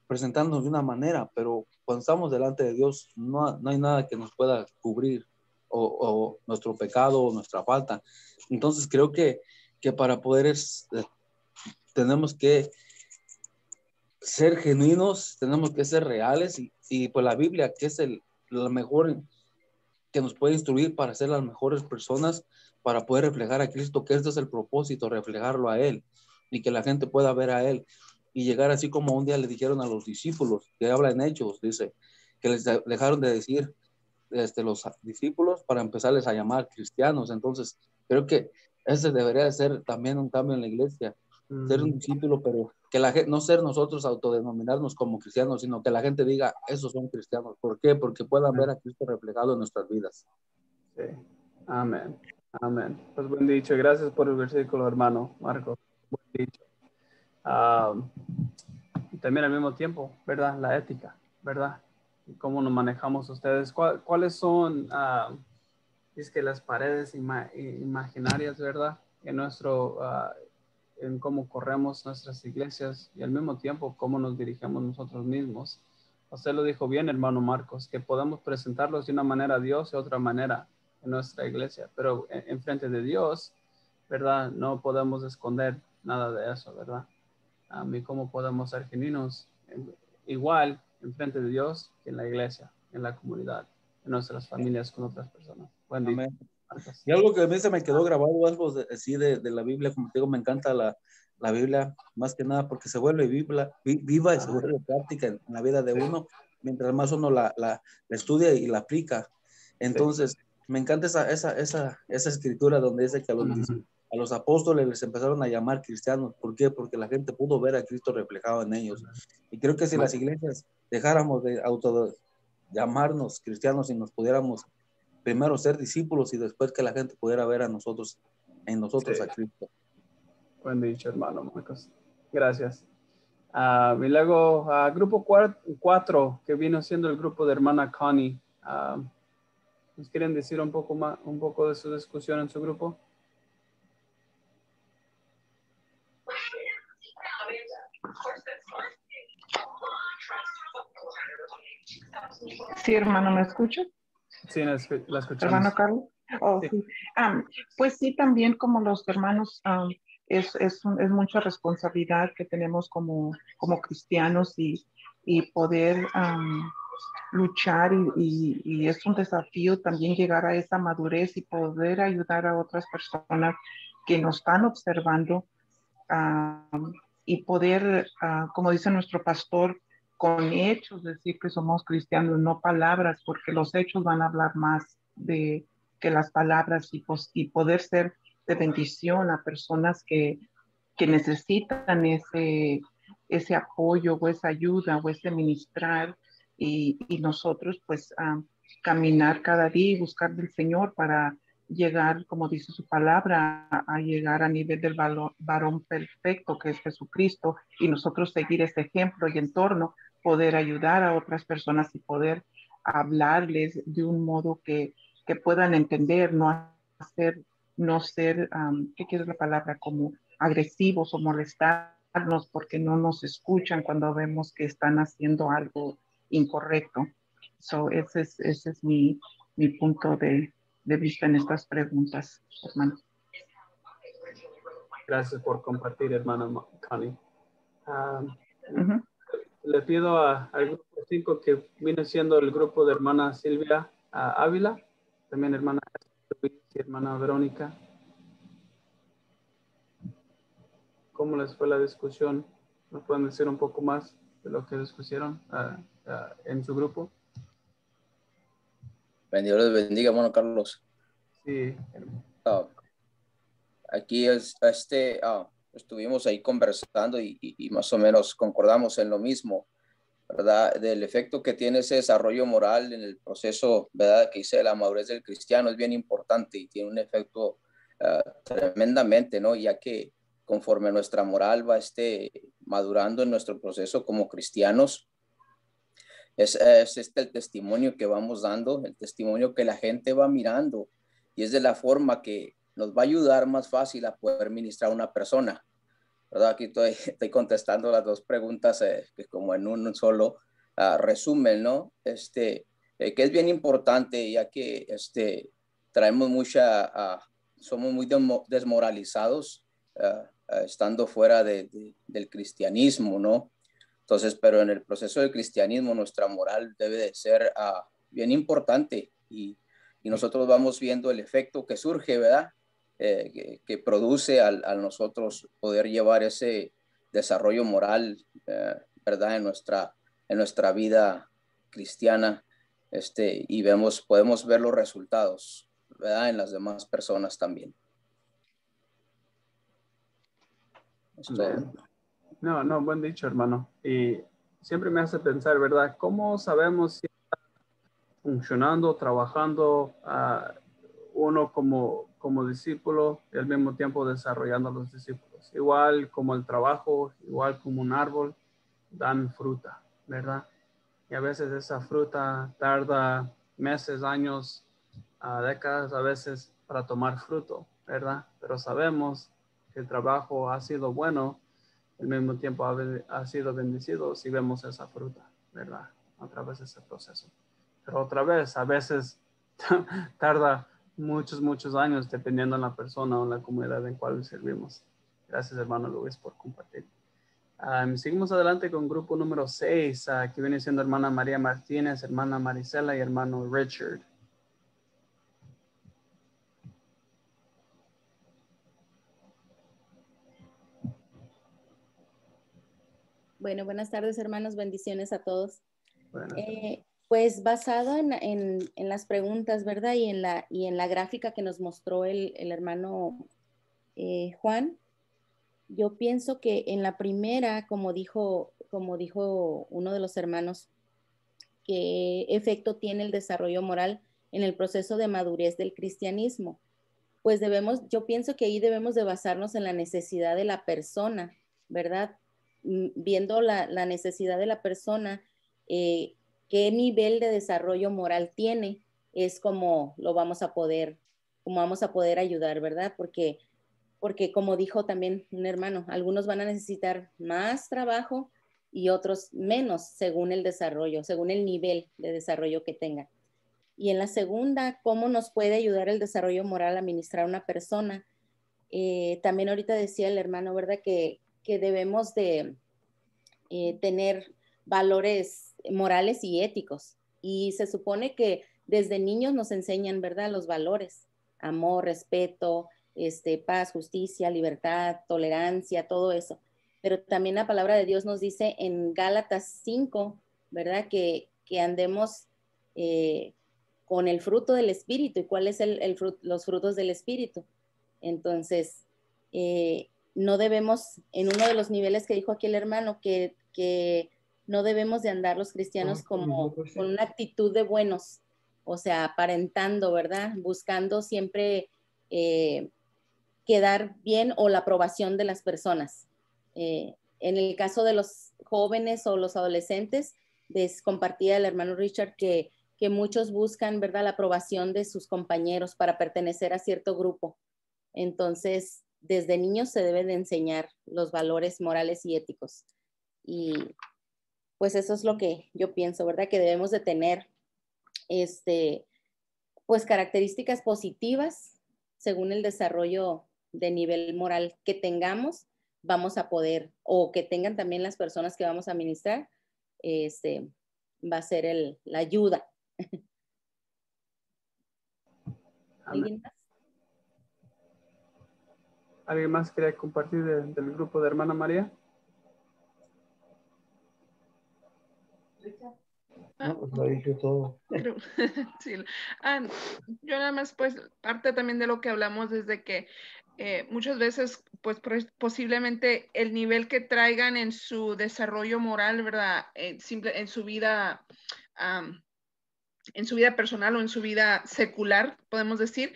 presentarnos de una manera, pero cuando estamos delante de Dios no hay nada que nos pueda cubrir o nuestro pecado o nuestra falta. Entonces creo que para poder tenemos que ser genuinos, tenemos que ser reales, y pues la Biblia, que es lo mejor que nos puede instruir para ser las mejores personas, para poder reflejar a Cristo, que este es el propósito, reflejarlo a Él y que la gente pueda ver a Él y llegar así como un día le dijeron a los discípulos, que habla en Hechos, dice, que les dejaron de decir los discípulos para empezarles a llamar cristianos. Entonces, creo que ese debería ser también un cambio en la iglesia, ser un discípulo, pero que la gente, no ser nosotros autodenominarnos como cristianos, sino que la gente diga, esos son cristianos. ¿Por qué? Porque puedan ver a Cristo reflejado en nuestras vidas. Sí. Amén. Amén. Pues buen dicho. Gracias por el versículo, hermano Marco. Buen dicho. También al mismo tiempo, ¿verdad? La ética, ¿verdad? ¿Cómo nos manejamos ustedes? ¿Cuáles son, es que las paredes imaginarias, ¿verdad? En cómo corremos nuestras iglesias y al mismo tiempo cómo nos dirigimos nosotros mismos. Usted lo dijo bien, hermano Marcos, que podemos presentarlos de una manera a Dios y de otra manera en nuestra iglesia, pero en frente de Dios, ¿verdad? No podemos esconder nada de eso, ¿verdad? Y cómo podemos ser genuinos igual en frente de Dios que en la iglesia, en la comunidad, en nuestras familias con otras personas. Buen día. Amén. Y algo que a mí se me quedó grabado, algo así de la Biblia, como te digo, me encanta la Biblia, más que nada porque se vuelve viva y se vuelve práctica en la vida de uno, mientras más uno la estudia y la aplica. Entonces, me encanta esa escritura donde dice que a los apóstoles les empezaron a llamar cristianos. ¿Por qué? Porque la gente pudo ver a Cristo reflejado en ellos. Y creo que si las iglesias dejáramos de llamarnos cristianos y nos pudiéramos primero ser discípulos y después que la gente pudiera ver a nosotros, en nosotros a Cristo. Buen dicho, hermano Marcos. Gracias. Y luego, grupo 4, que vino siendo el grupo de hermana Connie. ¿Nos quieren decir un poco de su discusión en su grupo? Sí, hermano, ¿me escucha? Sí, la escuchamos. Hermano Carlos. Oh, sí. Sí. Pues sí, también como los hermanos, es mucha responsabilidad que tenemos como cristianos y poder luchar y es un desafío también llegar a esa madurez y poder ayudar a otras personas que nos están observando y poder, como dice nuestro pastor, con hechos decir que somos cristianos, no palabras, porque los hechos van a hablar más que las palabras y poder ser de bendición a personas que necesitan ese apoyo o esa ayuda o ese ministrar y nosotros pues caminar cada día y buscar del Señor para llegar, como dice su palabra, a llegar a nivel del varón perfecto que es Jesucristo y nosotros seguir ese ejemplo y entorno, poder ayudar a otras personas y poder hablarles de un modo que puedan entender, no ser, ¿qué quiere la palabra? Como agresivos o molestarnos porque no nos escuchan cuando vemos que están haciendo algo incorrecto. Ese es mi punto de vista en estas preguntas, hermano. Gracias por compartir, hermana Connie. Le pido al grupo 5 que viene siendo el grupo de hermana Silvia Ávila, también hermana y hermana Verónica. ¿Cómo les fue la discusión? ¿Nos pueden decir un poco más de lo que discutieron en su grupo? Dios les bendiga, hermano Carlos. Sí. Aquí estuvimos ahí conversando y más o menos concordamos en lo mismo, ¿verdad? Del efecto que tiene ese desarrollo moral en el proceso, ¿verdad? Que dice la madurez del cristiano es bien importante y tiene un efecto tremendamente, ¿no? Ya que conforme nuestra moral va madurando en nuestro proceso como cristianos, es el testimonio que vamos dando, el testimonio que la gente va mirando y es de la forma que nos va a ayudar más fácil a poder ministrar a una persona, ¿verdad? Aquí estoy contestando las dos preguntas que como en un solo resumen, ¿no? Que es bien importante ya que traemos somos muy desmoralizados estando fuera del cristianismo, ¿no? Entonces, pero en el proceso del cristianismo nuestra moral debe de ser bien importante y nosotros vamos viendo el efecto que surge, ¿verdad? que produce al nosotros poder llevar ese desarrollo moral, ¿verdad? En nuestra vida cristiana, y podemos ver los resultados, ¿verdad? En las demás personas también. No, buen dicho, hermano. Y siempre me hace pensar, ¿verdad? ¿Cómo sabemos si está funcionando, trabajando uno como discípulo y al mismo tiempo desarrollando a los discípulos? Igual como el trabajo, igual como un árbol, dan fruta, ¿verdad? Y a veces esa fruta tarda meses, años, décadas a veces para tomar fruto, ¿verdad? Pero sabemos que el trabajo ha sido bueno, al mismo tiempo ha sido bendecido si vemos esa fruta, ¿verdad? A través de ese proceso. Pero otra vez, a veces tarda muchos años dependiendo de la persona o la comunidad en cual servimos. Gracias, hermano Luis, por compartir. Seguimos adelante con grupo número 6, que viene siendo hermana María Martínez, hermana Marisela y hermano Richard. Bueno, buenas tardes, hermanos. Bendiciones a todos. Pues basado en las preguntas, ¿verdad? Y en la gráfica que nos mostró el hermano Juan, yo pienso que en la primera, como dijo uno de los hermanos, ¿qué efecto tiene el desarrollo moral en el proceso de madurez del cristianismo? Pues yo pienso que ahí debemos de basarnos en la necesidad de la persona, ¿verdad? Viendo la necesidad de la persona, qué nivel de desarrollo moral tiene, es como vamos a poder ayudar, ¿verdad? Porque como dijo también un hermano, algunos van a necesitar más trabajo y otros menos según el desarrollo, según el nivel de desarrollo que tengan. Y en la segunda, ¿cómo nos puede ayudar el desarrollo moral a administrar una persona? También ahorita decía el hermano, ¿verdad? Que debemos de tener valores morales y éticos. Y se supone que desde niños nos enseñan, ¿verdad? Los valores, amor, respeto, paz, justicia, libertad, tolerancia, todo eso. Pero también la palabra de Dios nos dice en Gálatas 5, ¿verdad? Que andemos con el fruto del Espíritu. ¿Y cuáles son los frutos del Espíritu? Entonces, no debemos, en uno de los niveles que dijo aquí el hermano, que no debemos de andar los cristianos con una actitud de buenos, o sea, aparentando, ¿verdad? Buscando siempre quedar bien o la aprobación de las personas. En el caso de los jóvenes o los adolescentes, compartía el hermano Richard que muchos buscan, ¿verdad?, la aprobación de sus compañeros para pertenecer a cierto grupo. Entonces, desde niños se deben de enseñar los valores morales y éticos. Y pues eso es lo que yo pienso, ¿verdad? Que debemos de tener, pues características positivas según el desarrollo de nivel moral que tengamos, vamos a poder, o que tengan también las personas que vamos a administrar, va a ser la ayuda. ¿Alguien más? ¿Alguien más quiere compartir del grupo de hermana María? No, pues lo dije todo. Sí. Yo nada más, pues, parte también de lo que hablamos desde que muchas veces, pues, posiblemente el nivel que traigan en su desarrollo moral, ¿verdad? En su vida personal o en su vida secular, podemos decir,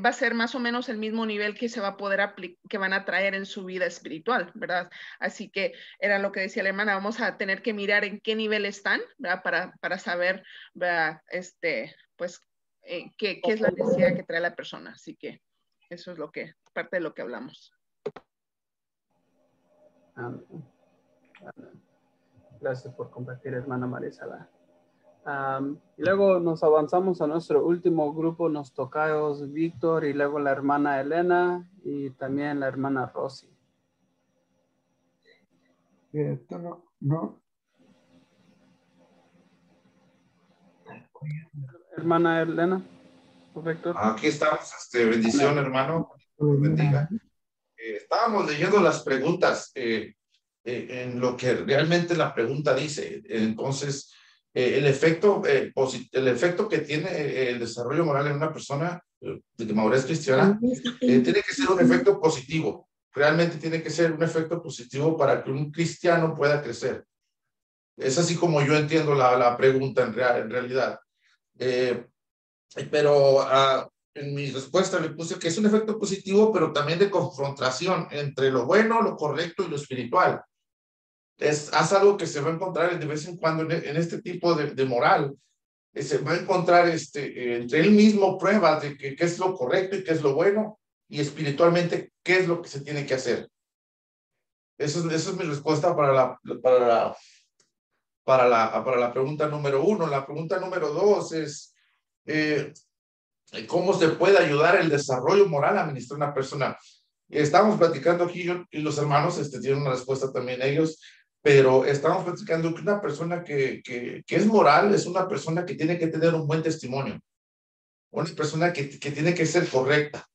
va a ser más o menos el mismo nivel que se va a poder que van a traer en su vida espiritual, ¿verdad? Así que era lo que decía la hermana, vamos a tener que mirar en qué nivel están, ¿verdad? Para saber, ¿verdad? Pues, qué es la necesidad que trae la persona. Así que eso es parte de lo que hablamos. Amén. Gracias por compartir, hermana Marisela. Y luego nos avanzamos a nuestro último grupo, nos tocayos Víctor y luego la hermana Elena y también la hermana Rosy. Esto no. Hermana Elena, Víctor. Aquí estamos, bendición, hermano. Bendiga. Estábamos leyendo las preguntas en lo que realmente la pregunta dice. Entonces, el efecto que tiene el desarrollo moral en una persona de madurez cristiana tiene que ser un efecto positivo. Realmente tiene que ser un efecto positivo para que un cristiano pueda crecer. Es así como yo entiendo la pregunta en realidad. Pero en mi respuesta le puse que es un efecto positivo, pero también de confrontación entre lo bueno, lo correcto y lo espiritual. Es algo que se va a encontrar de vez en cuando en este tipo de moral. Se va a encontrar entre él mismo pruebas de qué es lo correcto y qué es lo bueno, y espiritualmente qué es lo que se tiene que hacer. Eso es mi respuesta para la pregunta número 1. La pregunta número 2 es ¿cómo se puede ayudar el desarrollo moral a administrar una persona? Estamos platicando aquí, yo y los hermanos tienen una respuesta también ellos, pero estamos platicando que una persona que es moral es una persona que tiene que tener un buen testimonio, una persona que tiene que ser correcta.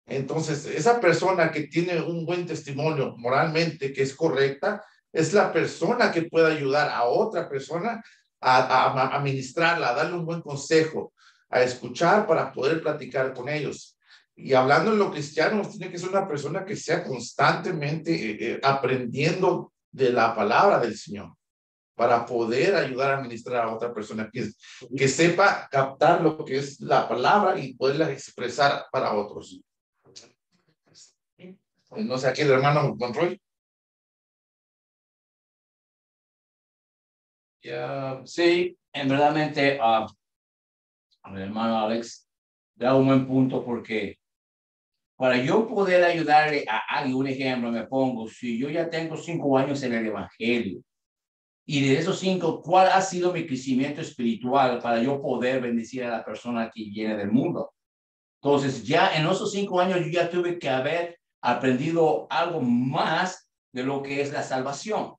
Entonces, esa persona que tiene un buen testimonio moralmente, que es correcta, es la persona que puede ayudar a otra persona a administrarla, a darle un buen consejo, a escuchar para poder platicar con ellos. Y hablando en lo cristiano, tiene que ser una persona que sea constantemente aprendiendo de la palabra del Señor para poder ayudar a administrar a otra persona que sepa captar lo que es la palabra y poderla expresar para otros. No sé, aquí el hermano Monroy. Sí, en verdaderamente el hermano Alex da un buen punto, porque para yo poder ayudarle a alguien, un ejemplo, me pongo, si yo ya tengo 5 años en el evangelio, y de esos 5, ¿cuál ha sido mi crecimiento espiritual para yo poder bendecir a la persona que viene del mundo? Entonces, ya en esos 5 años yo ya tuve que haber aprendido algo más de lo que es la salvación.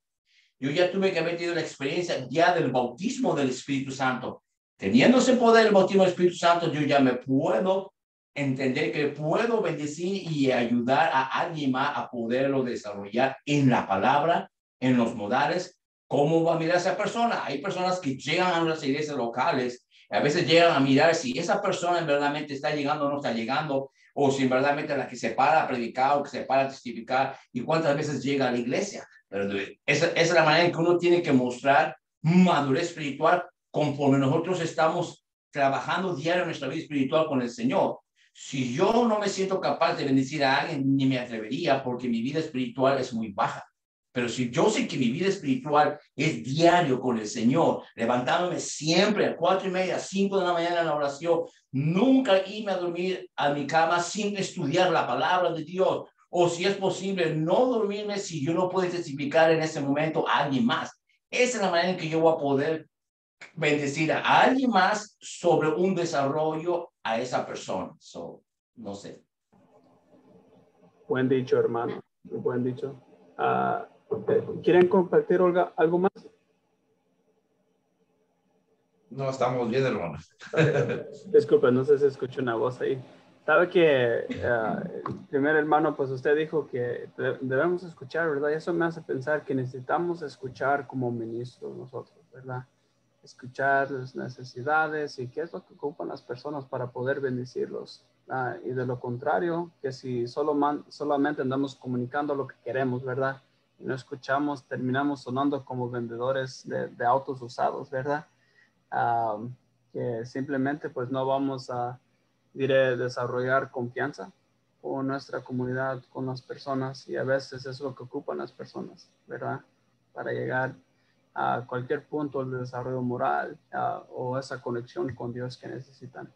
Yo ya tuve que haber tenido la experiencia ya del bautismo del Espíritu Santo. Teniendo ese poder del bautismo del Espíritu Santo, yo ya me puedo entender que puedo bendecir y ayudar a alguien más a poderlo desarrollar en la palabra, en los modales. ¿Cómo va a mirar esa persona? Hay personas que llegan a las iglesias locales, a veces llegan a mirar si esa persona en verdad está llegando o no está llegando, o si en verdad la que se para a predicar o que se para a testificar, y cuántas veces llega a la iglesia. Pero esa es la manera en que uno tiene que mostrar madurez espiritual conforme nosotros estamos trabajando diario en nuestra vida espiritual con el Señor. Si yo no me siento capaz de bendecir a alguien, ni me atrevería, porque mi vida espiritual es muy baja. Pero si yo sé que mi vida espiritual es diario con el Señor, levantándome siempre a 4:30, 5 de la mañana en la oración, nunca irme a dormir a mi cama sin estudiar la palabra de Dios, o si es posible no dormirme si yo no puedo testificar en ese momento a alguien más. Esa es la manera en que yo voy a poder bendecir a alguien más sobre un desarrollo a esa persona. No sé. Buen dicho, hermano. Buen dicho. ¿Quieren compartir algo más? No, estamos bien, hermano. Disculpe, no sé si escucho una voz ahí. Sabe que el primer hermano, pues usted dijo que debemos escuchar, ¿verdad? Y eso me hace pensar que necesitamos escuchar como ministros nosotros, ¿verdad? Escuchar las necesidades y qué es lo que ocupan las personas para poder bendecirlos. Y de lo contrario, que si solamente andamos comunicando lo que queremos, ¿verdad? Y no escuchamos, terminamos sonando como vendedores de autos usados, ¿verdad? Que simplemente pues no vamos a desarrollar confianza con nuestra comunidad, con las personas, y a veces es lo que ocupan las personas, ¿verdad? Para llegar a cualquier punto del desarrollo moral o esa conexión con Dios que necesitan.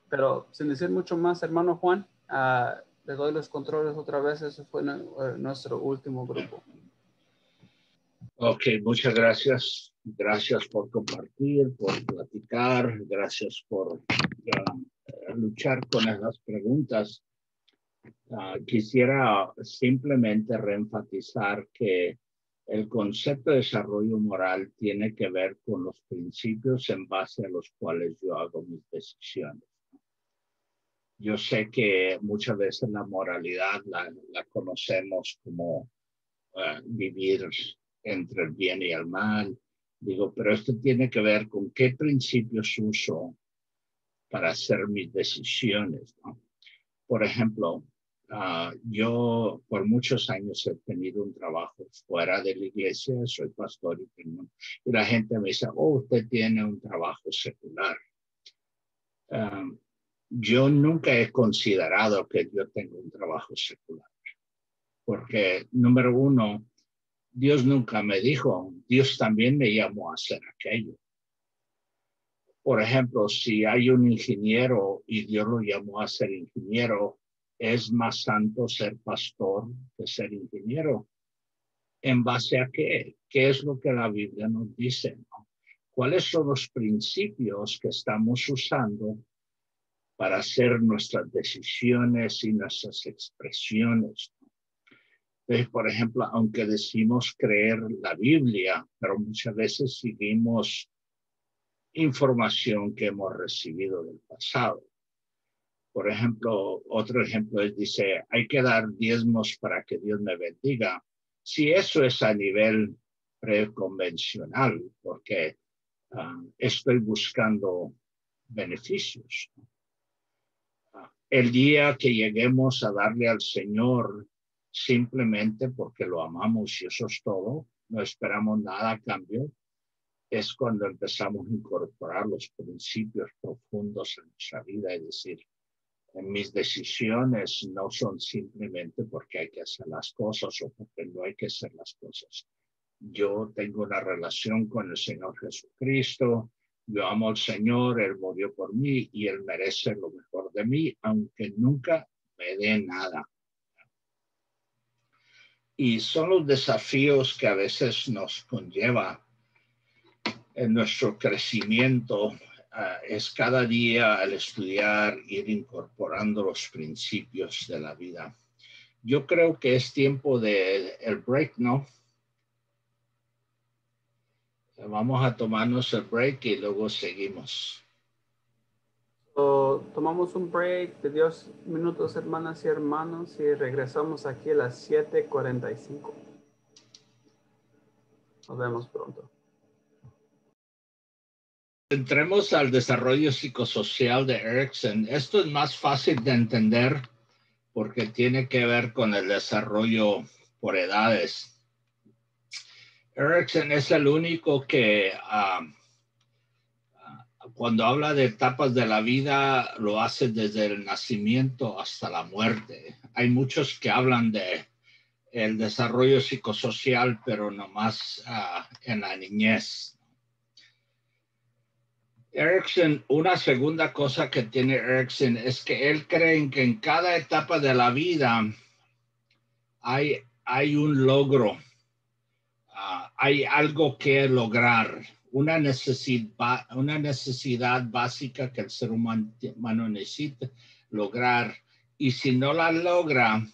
Pero sin decir mucho más, hermano Juan, le doy los controles otra vez. Ese fue nuestro último grupo. Ok, muchas gracias. Gracias por compartir, por platicar. Gracias por luchar con esas preguntas. Quisiera simplemente reenfatizar que el concepto de desarrollo moral tiene que ver con los principios en base a los cuales yo hago mis decisiones. Yo sé que muchas veces la moralidad la conocemos como vivir entre el bien y el mal. Digo, pero esto tiene que ver con qué principios uso para hacer mis decisiones, ¿no? Por ejemplo, yo por muchos años he tenido un trabajo fuera de la iglesia, soy pastor y la gente me dice, oh, usted tiene un trabajo secular. Yo nunca he considerado que yo tengo un trabajo secular, porque número uno, Dios nunca me dijo, Dios también me llamó a hacer aquello. Por ejemplo, si hay un ingeniero y Dios lo llamó a ser ingeniero, ¿es más santo ser pastor que ser ingeniero? ¿En base a qué? ¿Qué es lo que la Biblia nos dice, ¿no? ¿Cuáles son los principios que estamos usando para hacer nuestras decisiones y nuestras expresiones? Entonces, por ejemplo, aunque decimos creer la Biblia, pero muchas veces seguimos información que hemos recibido del pasado. Por ejemplo, otro ejemplo es, dice, hay que dar diezmos para que Dios me bendiga. Si eso es a nivel preconvencional, porque estoy buscando beneficios. El día que lleguemos a darle al Señor simplemente porque lo amamos y eso es todo, no esperamos nada a cambio, es cuando empezamos a incorporar los principios profundos en nuestra vida y decir, mis decisiones no son simplemente porque hay que hacer las cosas o porque no hay que hacer las cosas. Yo tengo una relación con el Señor Jesucristo, yo amo al Señor, Él murió por mí y Él merece lo mejor de mí, aunque nunca me dé nada. Y son los desafíos que a veces nos conlleva en nuestro crecimiento, es cada día al estudiar, ir incorporando los principios de la vida. Yo creo que es tiempo de el break, ¿no? Vamos a tomarnos el break y luego seguimos. Tomamos un break de 10 minutos, hermanas y hermanos, y regresamos aquí a las 7:45. Nos vemos pronto. Entremos al desarrollo psicosocial de Erikson. Esto es más fácil de entender porque tiene que ver con el desarrollo por edades. Erikson es el único que cuando habla de etapas de la vida lo hace desde el nacimiento hasta la muerte. Hay muchos que hablan de el desarrollo psicosocial, pero nomás en la niñez. Erikson, una segunda cosa que tiene Erikson es que él cree que en cada etapa de la vida hay un logro, hay algo que lograr, una necesidad básica que el ser humano necesita lograr. Y si no la logra,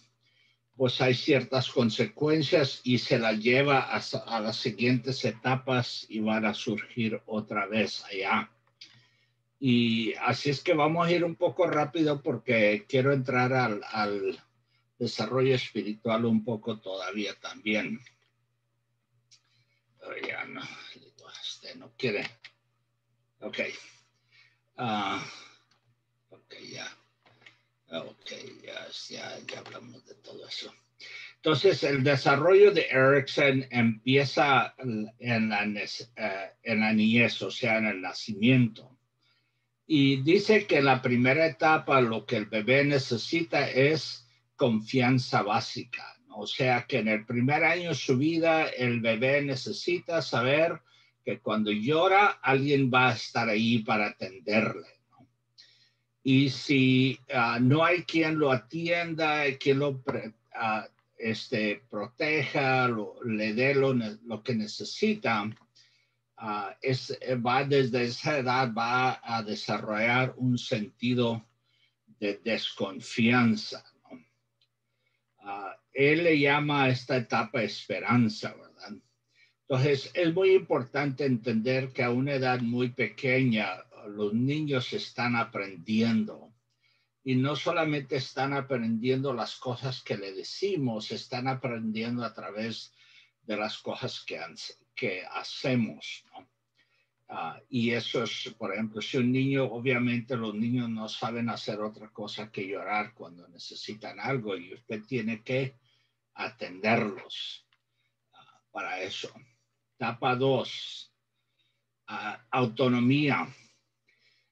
pues hay ciertas consecuencias y se la lleva a las siguientes etapas y van a surgir otra vez allá. Y así es que vamos a ir un poco rápido porque quiero entrar al desarrollo espiritual un poco todavía también. Pero ya no, no quiere. Ok. Ok, ya. Ok, ya hablamos de todo eso. Entonces, el desarrollo de Erikson empieza en la niñez, o sea, en el nacimiento. Y dice que la primera etapa lo que el bebé necesita es confianza básica, ¿no? O sea que en el primer año de su vida el bebé necesita saber que cuando llora alguien va a estar ahí para atenderle, ¿no? Y si no hay quien lo atienda, quien lo proteja, le dé lo que necesita, va desde esa edad va a desarrollar un sentido de desconfianza, ¿no? Él le llama a esta etapa esperanza, ¿verdad? Entonces es muy importante entender que a una edad muy pequeña los niños están aprendiendo y no solamente están aprendiendo las cosas que le decimos, están aprendiendo a través de las cosas que hacemos, ¿no? Y eso es, por ejemplo, si un niño, obviamente los niños no saben hacer otra cosa que llorar cuando necesitan algo y usted tiene que atenderlos para eso. Etapa 2, autonomía.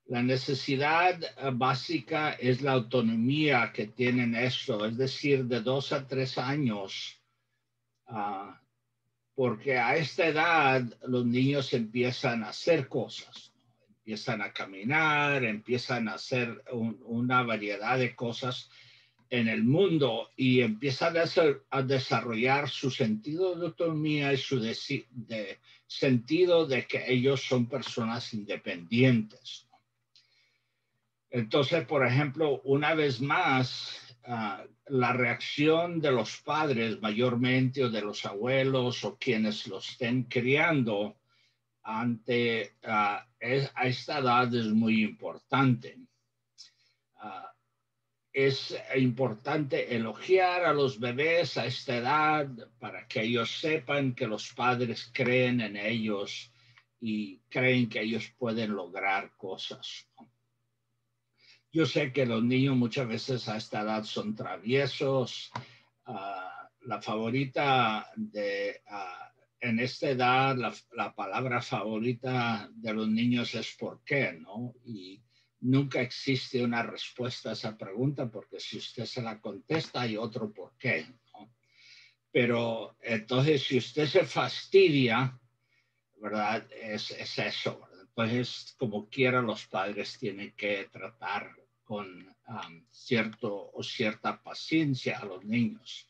La necesidad básica es la autonomía que tienen esto, es decir, de 2 a 3 años, porque a esta edad los niños empiezan a hacer cosas, ¿no? Empiezan a caminar, empiezan a hacer una variedad de cosas en el mundo y empiezan a desarrollar su sentido de autonomía y su sentido de que ellos son personas independientes, ¿no? Entonces, por ejemplo, una vez más, la reacción de los padres mayormente o de los abuelos o quienes los estén criando ante a esta edad es muy importante. Es importante elogiar a los bebés a esta edad para que ellos sepan que los padres creen en ellos y creen que ellos pueden lograr cosas, ¿no? Yo sé que los niños muchas veces a esta edad son traviesos. La favorita en esta edad, la palabra favorita de los niños es ¿por qué?, ¿no? Y nunca existe una respuesta a esa pregunta porque si usted se la contesta hay otro por qué, ¿no? Pero entonces si usted se fastidia, ¿verdad? Es eso, ¿verdad? Entonces, como quiera, los padres tienen que tratar con cierta paciencia a los niños.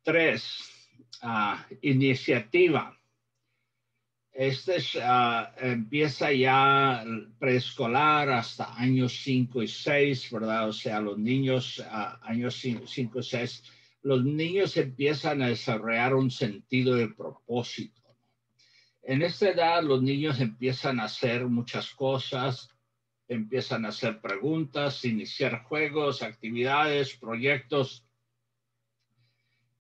3, iniciativa. Empieza ya preescolar hasta años 5 y 6, ¿verdad? O sea, los niños, años 5 y 6, los niños empiezan a desarrollar un sentido de propósito. En esta edad los niños empiezan a hacer muchas cosas, empiezan a hacer preguntas, iniciar juegos, actividades, proyectos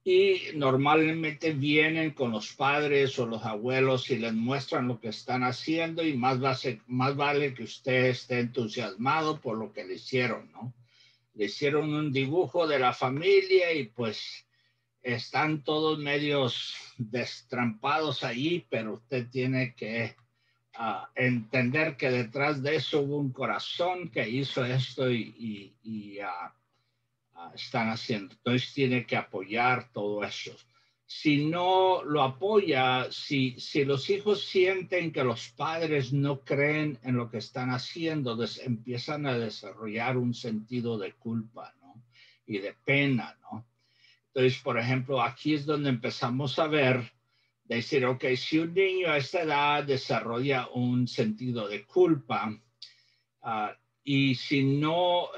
y normalmente vienen con los padres o los abuelos y les muestran lo que están haciendo y más vale que usted esté entusiasmado por lo que le hicieron, ¿no? Le hicieron un dibujo de la familia y pues están todos medios destrampados allí, pero usted tiene que entender que detrás de eso hubo un corazón que hizo esto y están haciendo. Entonces tiene que apoyar todo eso. Si no lo apoya, si los hijos sienten que los padres no creen en lo que están haciendo, empiezan a desarrollar un sentido de culpa, ¿no? Y de pena, ¿no? Entonces, por ejemplo, aquí es donde empezamos a ver, decir, ok, si un niño a esta edad desarrolla un sentido de culpa, y si no,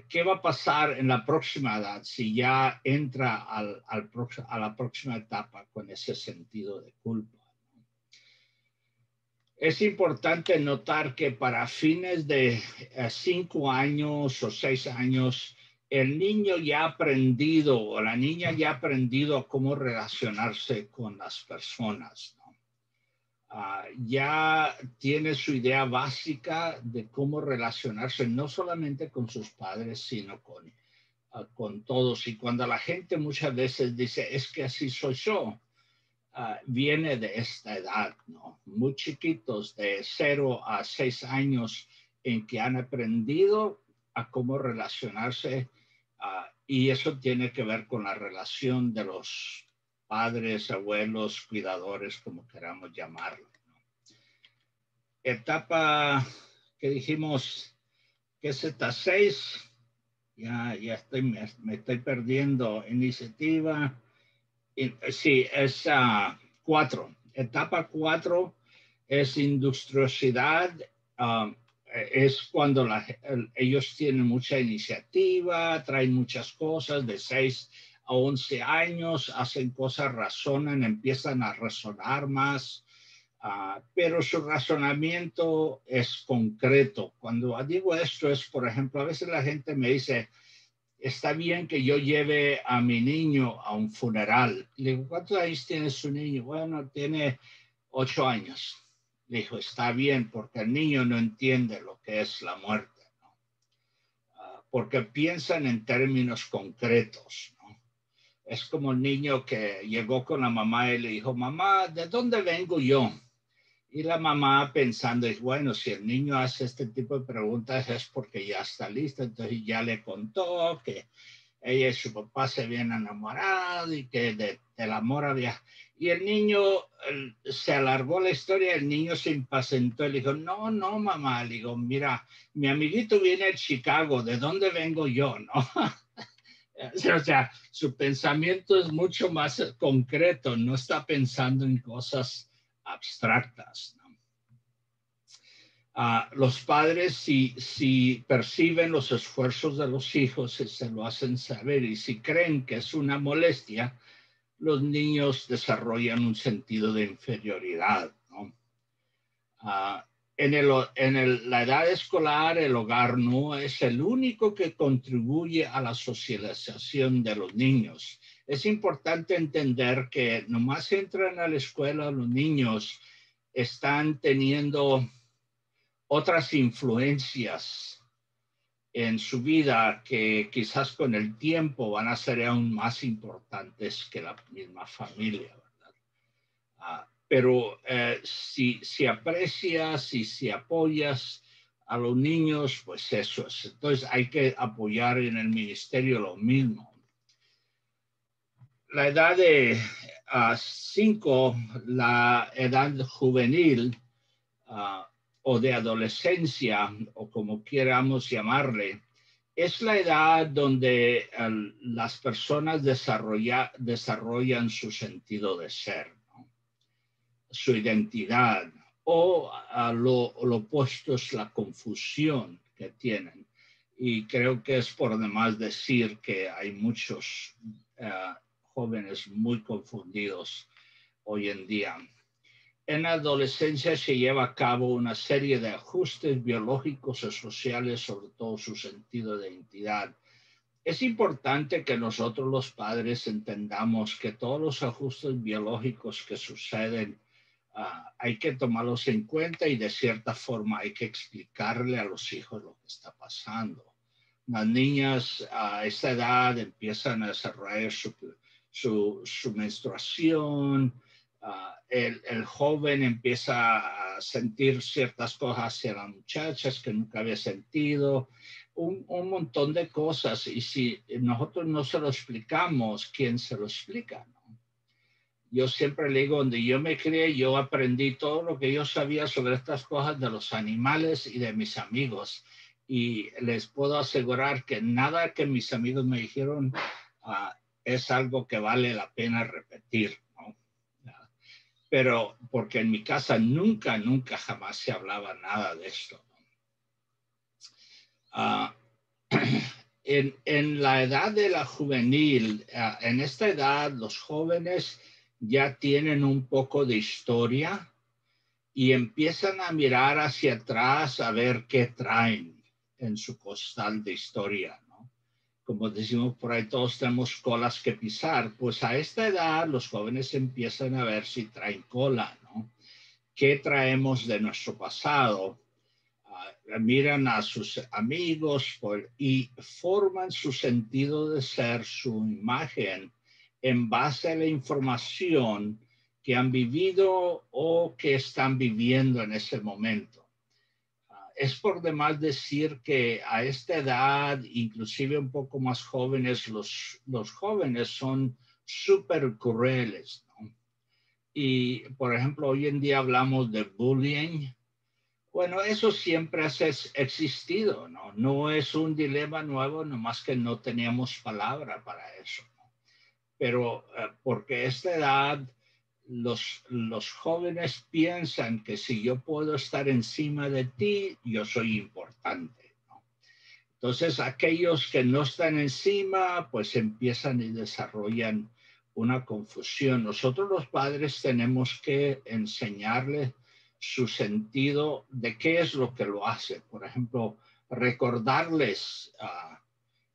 ¿qué va a pasar en la próxima edad si ya entra a la próxima etapa con ese sentido de culpa? Es importante notar que para fines de 5 años o 6 años, el niño ya ha aprendido o la niña ya ha aprendido cómo relacionarse con las personas, ¿no? Ya tiene su idea básica de cómo relacionarse no solamente con sus padres, sino con todos. Y cuando la gente muchas veces dice, es que así soy yo, viene de esta edad, ¿no? Muy chiquitos, de 0 a 6 años, en que han aprendido a cómo relacionarse, y eso tiene que ver con la relación de los padres, abuelos, cuidadores, como queramos llamarlo, ¿no? Etapa que dijimos que es etapa 6, ya me estoy perdiendo. Iniciativa, sí, es 4. Etapa 4 es industriosidad. Es cuando ellos tienen mucha iniciativa, traen muchas cosas, de 6 a 11 años, hacen cosas, razonan, empiezan a razonar más, pero su razonamiento es concreto. Cuando digo esto es, por ejemplo, a veces la gente me dice, está bien que yo lleve a mi niño a un funeral. Le digo, ¿cuántos años tiene su niño? Bueno, tiene 8 años. Le dijo, está bien, porque el niño no entiende lo que es la muerte, ¿no? Porque piensan en términos concretos, ¿no? Es como el niño que llegó con la mamá y le dijo, mamá, ¿de dónde vengo yo? Y la mamá pensando, bueno, si el niño hace este tipo de preguntas es porque ya está listo. Entonces ya le contó que ella y su papá se habían enamorado y que del amor había... Y el niño se alargó la historia, el niño se impacientó y le dijo, no, no, mamá. Le digo, mira, mi amiguito viene de Chicago, ¿de dónde vengo yo? ¿No? O sea, su pensamiento es mucho más concreto, no está pensando en cosas abstractas, ¿no? Los padres, si perciben los esfuerzos de los hijos, se lo hacen saber, y si creen que es una molestia, los niños desarrollan un sentido de inferioridad, ¿no? La edad escolar, el hogar no es el único que contribuye a la socialización de los niños. Es importante entender que nomás entran a la escuela los niños, están teniendo otras influencias en su vida que quizás con el tiempo van a ser aún más importantes que la misma familia, ¿verdad? Pero si aprecias y si apoyas a los niños, pues eso es. Entonces hay que apoyar en el ministerio lo mismo. La edad de 5, la edad juvenil o de adolescencia, o como queramos llamarle, es la edad donde las personas desarrollan su sentido de ser, ¿no? Su identidad, o lo opuesto es la confusión que tienen. Y creo que es por demás decir que hay muchos jóvenes muy confundidos hoy en día. En la adolescencia se lleva a cabo una serie de ajustes biológicos y sociales, sobre todo su sentido de identidad. Es importante que nosotros los padres entendamos que todos los ajustes biológicos que suceden hay que tomarlos en cuenta, y de cierta forma hay que explicarle a los hijos lo que está pasando. Las niñas a esa edad empiezan a desarrollar su menstruación. El joven empieza a sentir ciertas cosas hacia las muchachas que nunca había sentido, un montón de cosas, y si nosotros no se lo explicamos, ¿quién se lo explica, no? Yo siempre le digo, donde yo me crié, yo aprendí todo lo que yo sabía sobre estas cosas de los animales y de mis amigos, y les puedo asegurar que nada que mis amigos me dijeron es algo que vale la pena repetir, ¿no? Pero porque en mi casa nunca jamás se hablaba nada de esto. En la edad de la juvenil, en esta edad los jóvenes ya tienen un poco de historia y empiezan a mirar hacia atrás a ver qué traen en su costal de historia, ¿no? Como decimos por ahí, todos tenemos colas que pisar. Pues a esta edad los jóvenes empiezan a ver si traen cola, ¿no? ¿Qué traemos de nuestro pasado? Miran a sus amigos y forman su sentido de ser, su imagen, en base a la información que han vivido o que están viviendo en ese momento. Es por demás decir que a esta edad, inclusive un poco más jóvenes, los jóvenes son súper crueles, ¿no? Y, por ejemplo, hoy en día hablamos de bullying. Bueno, eso siempre ha existido, ¿no? No es un dilema nuevo, nomás que no teníamos palabra para eso, ¿no? Pero porque a esta edad los jóvenes piensan que si yo puedo estar encima de ti, yo soy importante, ¿no? Entonces, aquellos que no están encima, pues empiezan y desarrollan una confusión. Nosotros los padres tenemos que enseñarles su sentido de qué es lo que lo hace. Por ejemplo, recordarles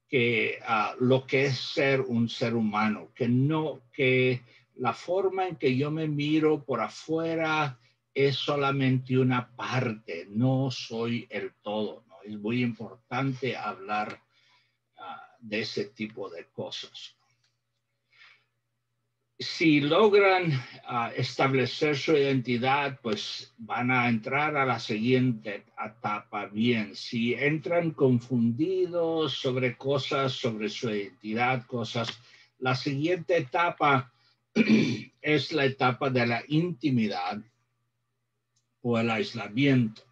que lo que es ser un ser humano, que la forma en que yo me miro por afuera es solamente una parte, no soy el todo, ¿no? Es muy importante hablar de ese tipo de cosas. Si logran establecer su identidad, pues van a entrar a la siguiente etapa bien. Si entran confundidos sobre cosas, sobre su identidad, la siguiente etapa es la etapa de la intimidad o el aislamiento.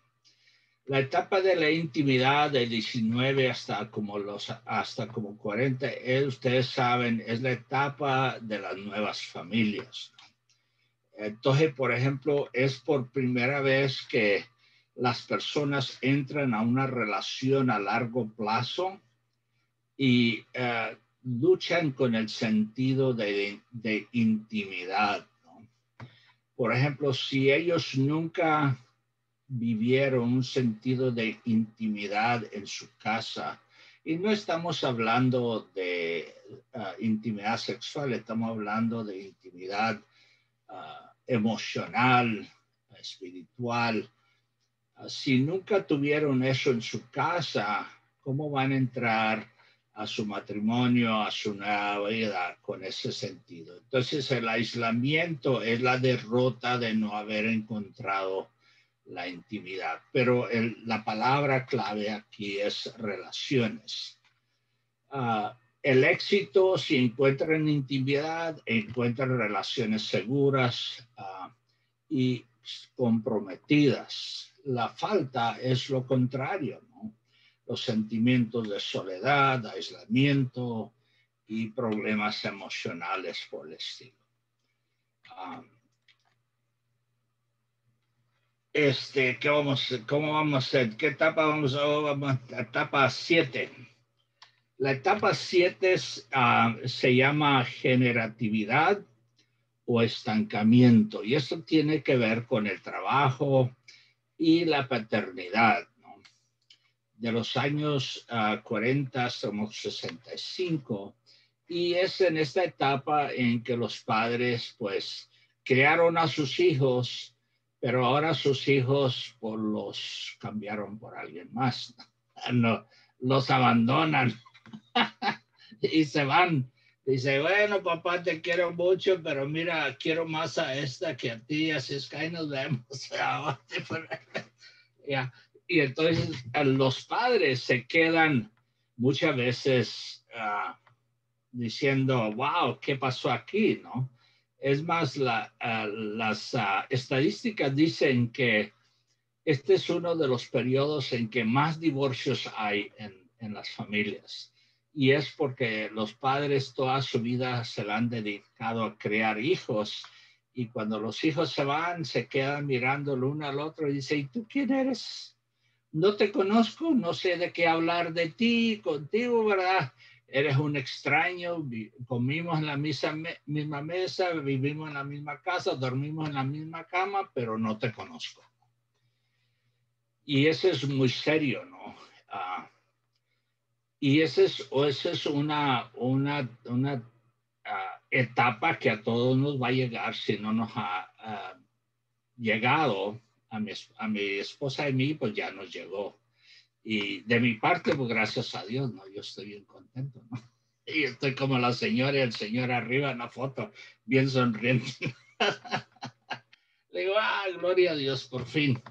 La etapa de la intimidad de 19 hasta como 40, ustedes saben, es la etapa de las nuevas familias. Entonces, por ejemplo, es por primera vez que las personas entran a una relación a largo plazo y luchan con el sentido de intimidad, ¿no? Por ejemplo, si ellos nunca vivieron un sentido de intimidad en su casa, y no estamos hablando de intimidad sexual, estamos hablando de intimidad emocional, espiritual. Si nunca tuvieron eso en su casa, ¿cómo van a entrar a su matrimonio, a su nueva vida con ese sentido? Entonces el aislamiento es la derrota de no haber encontrado la intimidad, pero la palabra clave aquí es relaciones. El éxito, si encuentran intimidad, encuentran relaciones seguras y comprometidas. La falta es lo contrario, ¿no? Los sentimientos de soledad, aislamiento y problemas emocionales por el estilo. ¿Cómo vamos a hacer? ¿Qué etapa vamos a etapa 7? La etapa 7 se llama generatividad o estancamiento, y eso tiene que ver con el trabajo y la paternidad, ¿no? De los años 40 somos 65, y es en esta etapa en que los padres pues crearon a sus hijos, pero ahora sus hijos pues, los cambiaron por alguien más, no, los abandonan y se van. Dice, bueno, papá, te quiero mucho, pero mira, quiero más a esta que a ti, así es que ahí nos vemos. Y entonces los padres se quedan muchas veces diciendo, wow, ¿qué pasó aquí? ¿No? Es más, las estadísticas dicen que este es uno de los periodos en que más divorcios hay en las familias. Y es porque los padres toda su vida se la han dedicado a crear hijos, y cuando los hijos se van, se quedan mirando el uno al otro y dicen, ¿y tú quién eres? No te conozco, no sé de qué hablar de ti, contigo, ¿verdad? Eres un extraño, comimos en la misma mesa, vivimos en la misma casa, dormimos en la misma cama, pero no te conozco. Y eso es muy serio, ¿no? Y esa es una etapa que a todos nos va a llegar si no nos ha llegado. A mi esposa y a mí, pues ya nos llegó. Y de mi parte, pues gracias a Dios, ¿no? Yo estoy bien contento, ¿no? Y estoy como la señora y el señor arriba en la foto, bien sonriente. Le digo, gloria a Dios, por fin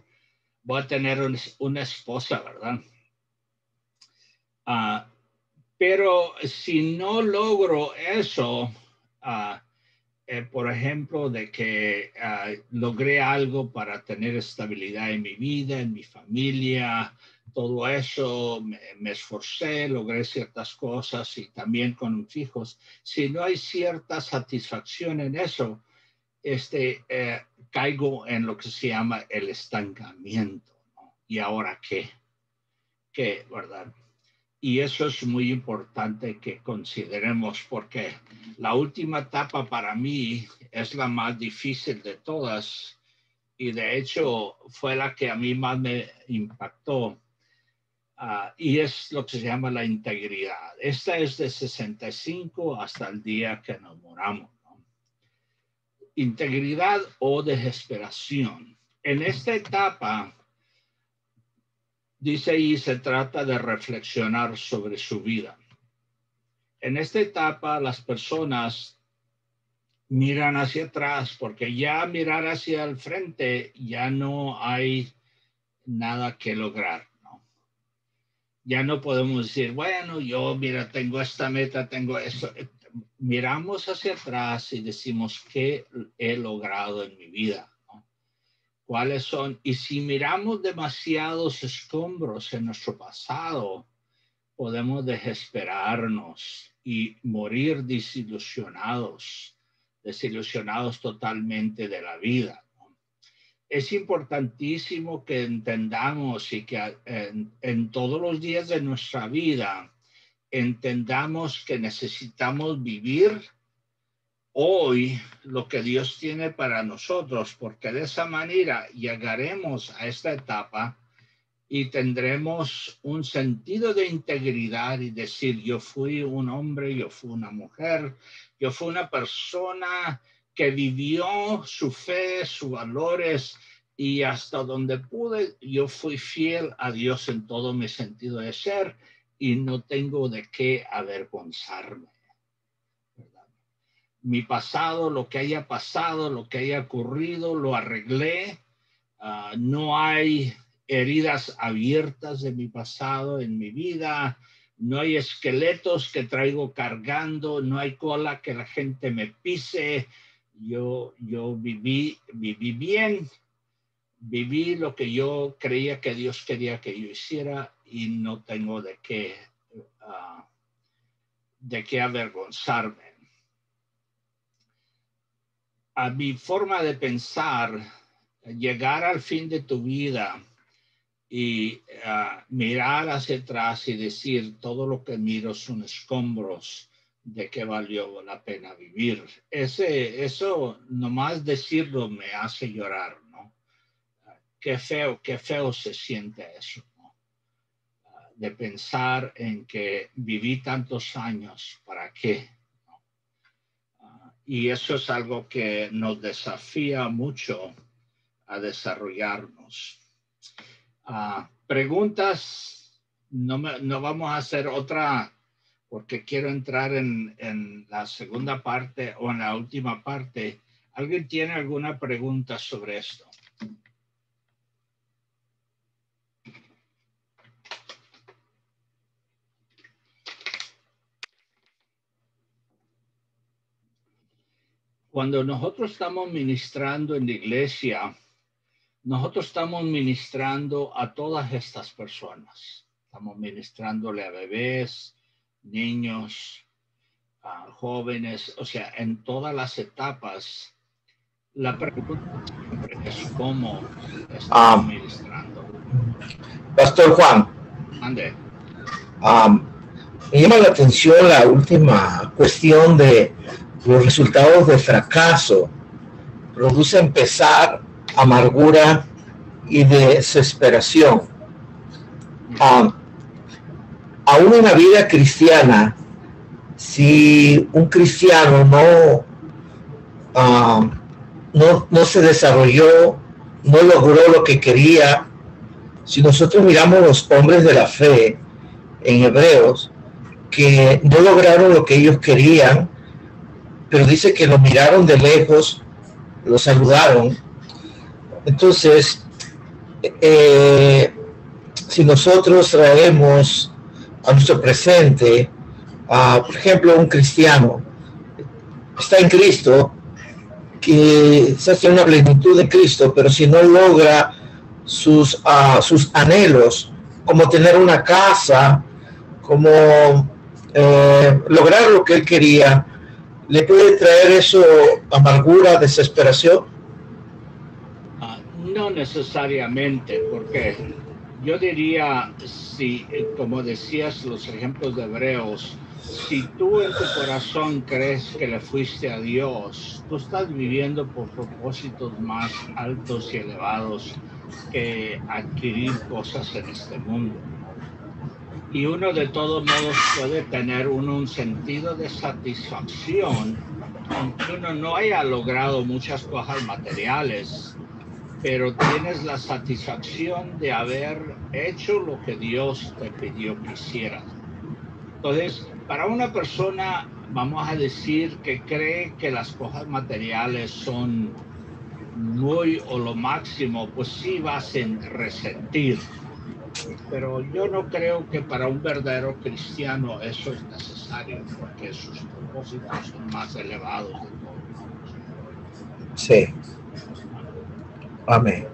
voy a tener una esposa, ¿verdad? Pero si no logro eso, por ejemplo, de que logré algo para tener estabilidad en mi vida, en mi familia, todo eso, me esforcé, logré ciertas cosas y también con mis hijos. Si no hay cierta satisfacción en eso, caigo en lo que se llama el estancamiento, ¿no? ¿Y ahora qué? ¿Qué, verdad? Y eso es muy importante que consideremos, porque la última etapa para mí es la más difícil de todas, y de hecho fue la que a mí más me impactó, y es lo que se llama la integridad. Esta es de 65 hasta el día que nos moramos, ¿no? Integridad o desesperación. En esta etapa, dice ahí, se trata de reflexionar sobre su vida. En esta etapa, las personas miran hacia atrás, porque ya mirar hacia el frente ya no hay nada que lograr, ¿no? Ya no podemos decir, bueno, yo, mira, tengo esta meta, tengo eso. Miramos hacia atrás y decimos, ¿qué he logrado en mi vida? ¿Cuáles son? Y si miramos demasiados escombros en nuestro pasado, podemos desesperarnos y morir desilusionados totalmente de la vida, ¿no? Es importantísimo que entendamos y que en todos los días de nuestra vida entendamos que necesitamos vivir hoy lo que Dios tiene para nosotros, porque de esa manera llegaremos a esta etapa y tendremos un sentido de integridad y decir, yo fui un hombre, yo fui una mujer, yo fui una persona que vivió su fe, sus valores, y hasta donde pude, yo fui fiel a Dios en todo mi sentido de ser y no tengo de qué avergonzarme. Mi pasado, lo que haya pasado, lo que haya ocurrido, lo arreglé. No hay heridas abiertas de mi pasado en mi vida. No hay esqueletos que traigo cargando. No hay cola que la gente me pise. Yo viví bien. Viví lo que yo creía que Dios quería que yo hiciera y no tengo de qué avergonzarme. A mi forma de pensar, llegar al fin de tu vida y mirar hacia atrás y decir, todo lo que miro son escombros, ¿de qué valió la pena vivir? Eso, nomás decirlo me hace llorar, ¿no? Qué feo se siente eso, ¿no? De pensar en que viví tantos años, ¿para qué? Y eso es algo que nos desafía mucho a desarrollarnos. Preguntas, no vamos a hacer otra porque quiero entrar en la segunda parte o en la última parte. ¿Alguien tiene alguna pregunta sobre esto? Cuando nosotros estamos ministrando en la iglesia, nosotros estamos ministrando a todas estas personas. Estamos ministrándole a bebés, niños, a jóvenes, o sea, en todas las etapas. La pregunta siempre es cómo estamos ministrando. Pastor Juan. Ande. Me llama la atención la última cuestión de los resultados de fracaso. Producen pesar, amargura y desesperación. Aún en la vida cristiana, si un cristiano no se desarrolló, no logró lo que quería, si nosotros miramos los hombres de la fe en Hebreos, que no lograron lo que ellos querían, pero dice que lo miraron de lejos, lo saludaron. Entonces, si nosotros traemos a nuestro presente, por ejemplo, un cristiano está en Cristo, que se hace una plenitud de Cristo, pero si no logra sus anhelos, como tener una casa, como lograr lo que él quería, ¿le puede traer eso amargura, desesperación? No necesariamente, porque Yo diría, si, como decías, los ejemplos de Hebreos, si tú en tu corazón crees que le fuiste a Dios, tú estás viviendo por propósitos más altos y elevados que adquirir cosas en este mundo. Y uno de todos modos puede tener un sentido de satisfacción, aunque uno no haya logrado muchas cosas materiales, pero tienes la satisfacción de haber hecho lo que Dios te pidió que hicieras. Entonces, para una persona, vamos a decir que cree que las cosas materiales son muy o lo máximo, pues sí vas a resentir. Pero yo no creo que para un verdadero cristiano eso es necesario, porque sus propósitos son más elevados de todos modos. Sí. Amén.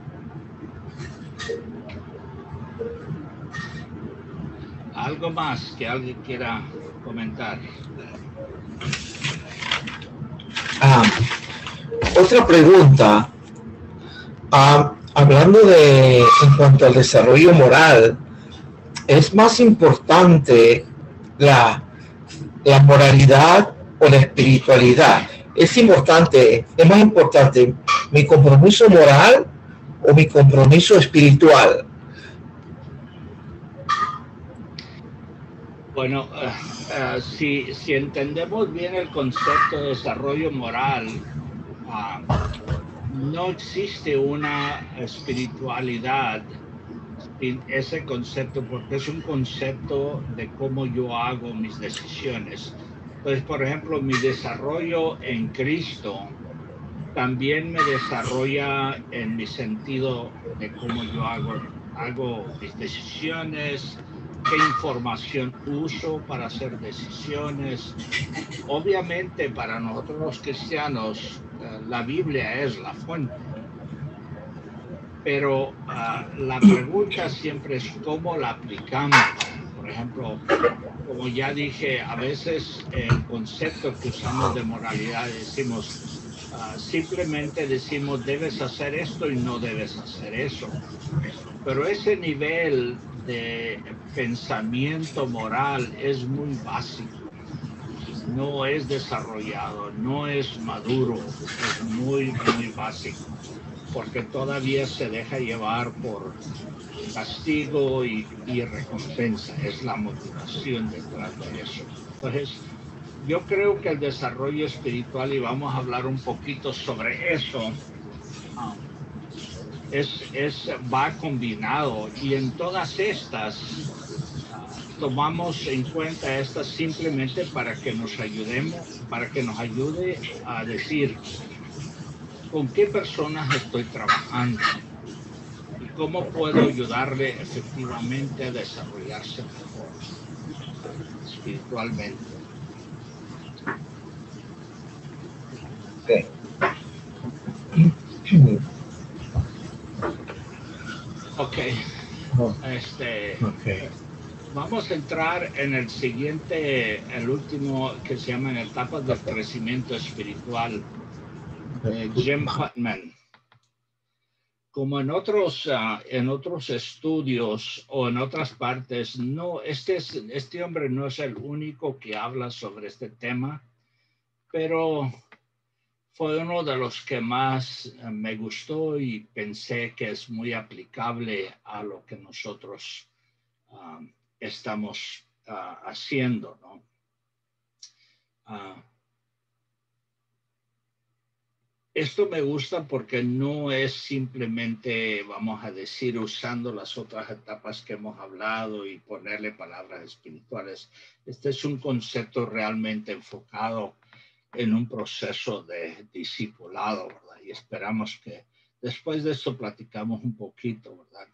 ¿Algo más que alguien quiera comentar? Otra pregunta. Hablando en cuanto al desarrollo moral, ¿es más importante la moralidad o la espiritualidad? Es más importante mi compromiso moral o mi compromiso espiritual. Bueno, si entendemos bien el concepto de desarrollo moral, no existe una espiritualidad sin ese concepto, porque es un concepto de cómo yo hago mis decisiones. Entonces, por ejemplo, mi desarrollo en Cristo también me desarrolla en mi sentido de cómo yo hago mis decisiones, qué información uso para hacer decisiones. Obviamente, para nosotros los cristianos, la Biblia es la fuente. Pero la pregunta siempre es cómo la aplicamos. Por ejemplo, como ya dije, a veces el concepto que usamos de moralidad simplemente decimos debes hacer esto y no debes hacer eso. Pero ese nivel de pensamiento moral es muy básico. No es desarrollado, no es maduro, es muy, muy básico, porque todavía se deja llevar por castigo y recompensa. Es la motivación detrás de eso. Entonces, yo creo que el desarrollo espiritual, y vamos a hablar un poquito sobre eso, va combinado, y en todas estas tomamos en cuenta estas simplemente para que nos ayude a decir con qué personas estoy trabajando y cómo puedo ayudarle efectivamente a desarrollarse mejor espiritualmente. Okay. Okay. Vamos a entrar en el último, que se llama etapas del crecimiento espiritual, de Jim Putman. Como en otros estudios o en otras partes, este hombre no es el único que habla sobre este tema, pero fue uno de los que más me gustó y pensé que es muy aplicable a lo que nosotros estamos haciendo, ¿no? Esto me gusta porque no es simplemente, vamos a decir, usando las otras etapas que hemos hablado y ponerle palabras espirituales. Este es un concepto realmente enfocado en un proceso de discipulado, ¿verdad? Y esperamos que después de esto platicamos un poquito, ¿verdad?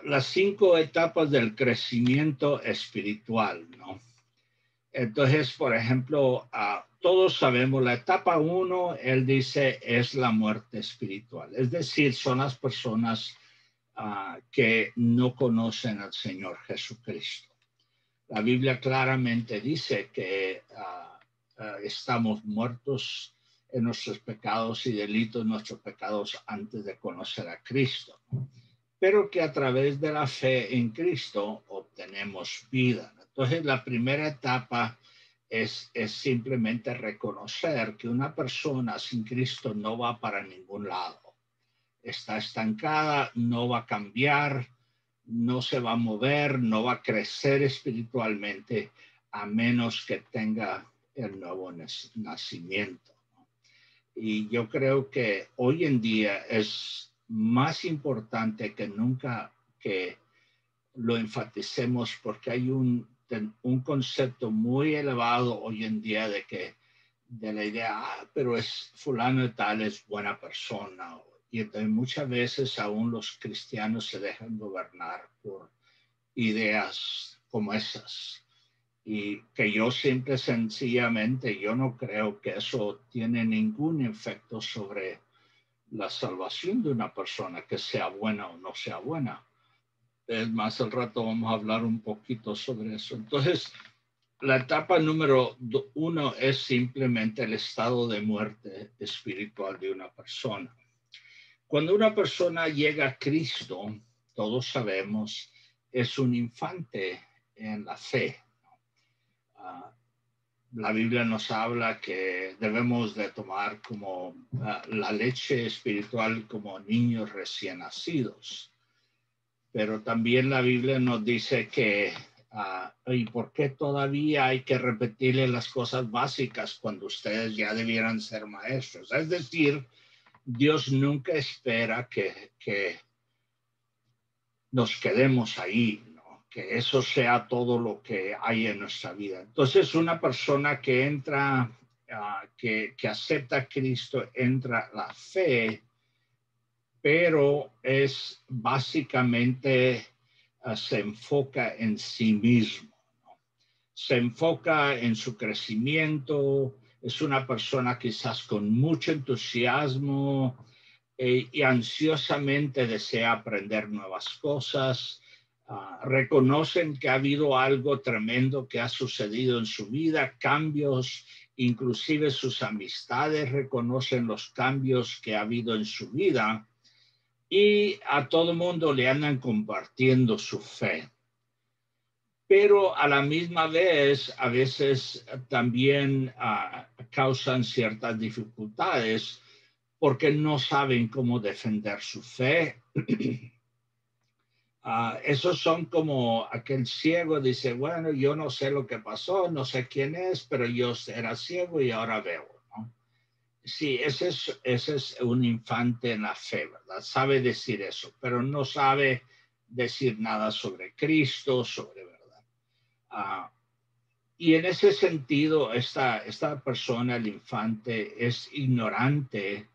Las 5 etapas del crecimiento espiritual, ¿no? Entonces, por ejemplo, todos sabemos la etapa 1, él dice, es la muerte espiritual. Es decir, son las personas que no conocen al Señor Jesucristo. La Biblia claramente dice que estamos muertos en nuestros pecados y delitos, nuestros pecados antes de conocer a Cristo, ¿no? pero que a través de la fe en Cristo obtenemos vida. Entonces, la primera etapa es simplemente reconocer que una persona sin Cristo no va para ningún lado. Está estancada, no va a cambiar, no se va a mover, no va a crecer espiritualmente a menos que tenga el nuevo nacimiento. Y yo creo que hoy en día es más importante que nunca que lo enfaticemos, porque hay un concepto muy elevado hoy en día de la idea, pero es fulano de tal, es buena persona. Y entonces muchas veces aún los cristianos se dejan gobernar por ideas como esas. Y que yo simple sencillamente, yo no creo que eso tiene ningún efecto sobre la salvación de una persona, que sea buena o no sea buena. Es más, al rato vamos a hablar un poquito sobre eso. Entonces, la etapa número 1 es simplemente el estado de muerte espiritual de una persona. Cuando una persona llega a Cristo, todos sabemos, es un infante en la fe. La Biblia nos habla que debemos de tomar como la leche espiritual como niños recién nacidos. Pero también la Biblia nos dice que, ¿y por qué todavía hay que repetirle las cosas básicas cuando ustedes ya debieran ser maestros? Es decir, Dios nunca espera que nos quedemos ahí, ¿no? Que eso sea todo lo que hay en nuestra vida. Entonces, una persona que entra, que acepta a Cristo, entra la fe, pero es básicamente se enfoca en sí mismo, ¿no? Se enfoca en su crecimiento, es una persona quizás con mucho entusiasmo y ansiosamente desea aprender nuevas cosas. Reconocen que ha habido algo tremendo que ha sucedido en su vida, cambios, inclusive sus amistades reconocen los cambios que ha habido en su vida. Y a todo mundo le andan compartiendo su fe. Pero a la misma vez, a veces también causan ciertas dificultades porque no saben cómo defender su fe. Esos son como aquel ciego dice, bueno, yo no sé lo que pasó, no sé quién es, pero yo era ciego y ahora veo. Sí, ese es un infante en la fe, ¿verdad? Sabe decir eso, pero no sabe decir nada sobre Cristo, sobre verdad. Y en ese sentido, esta persona, el infante, es ignorante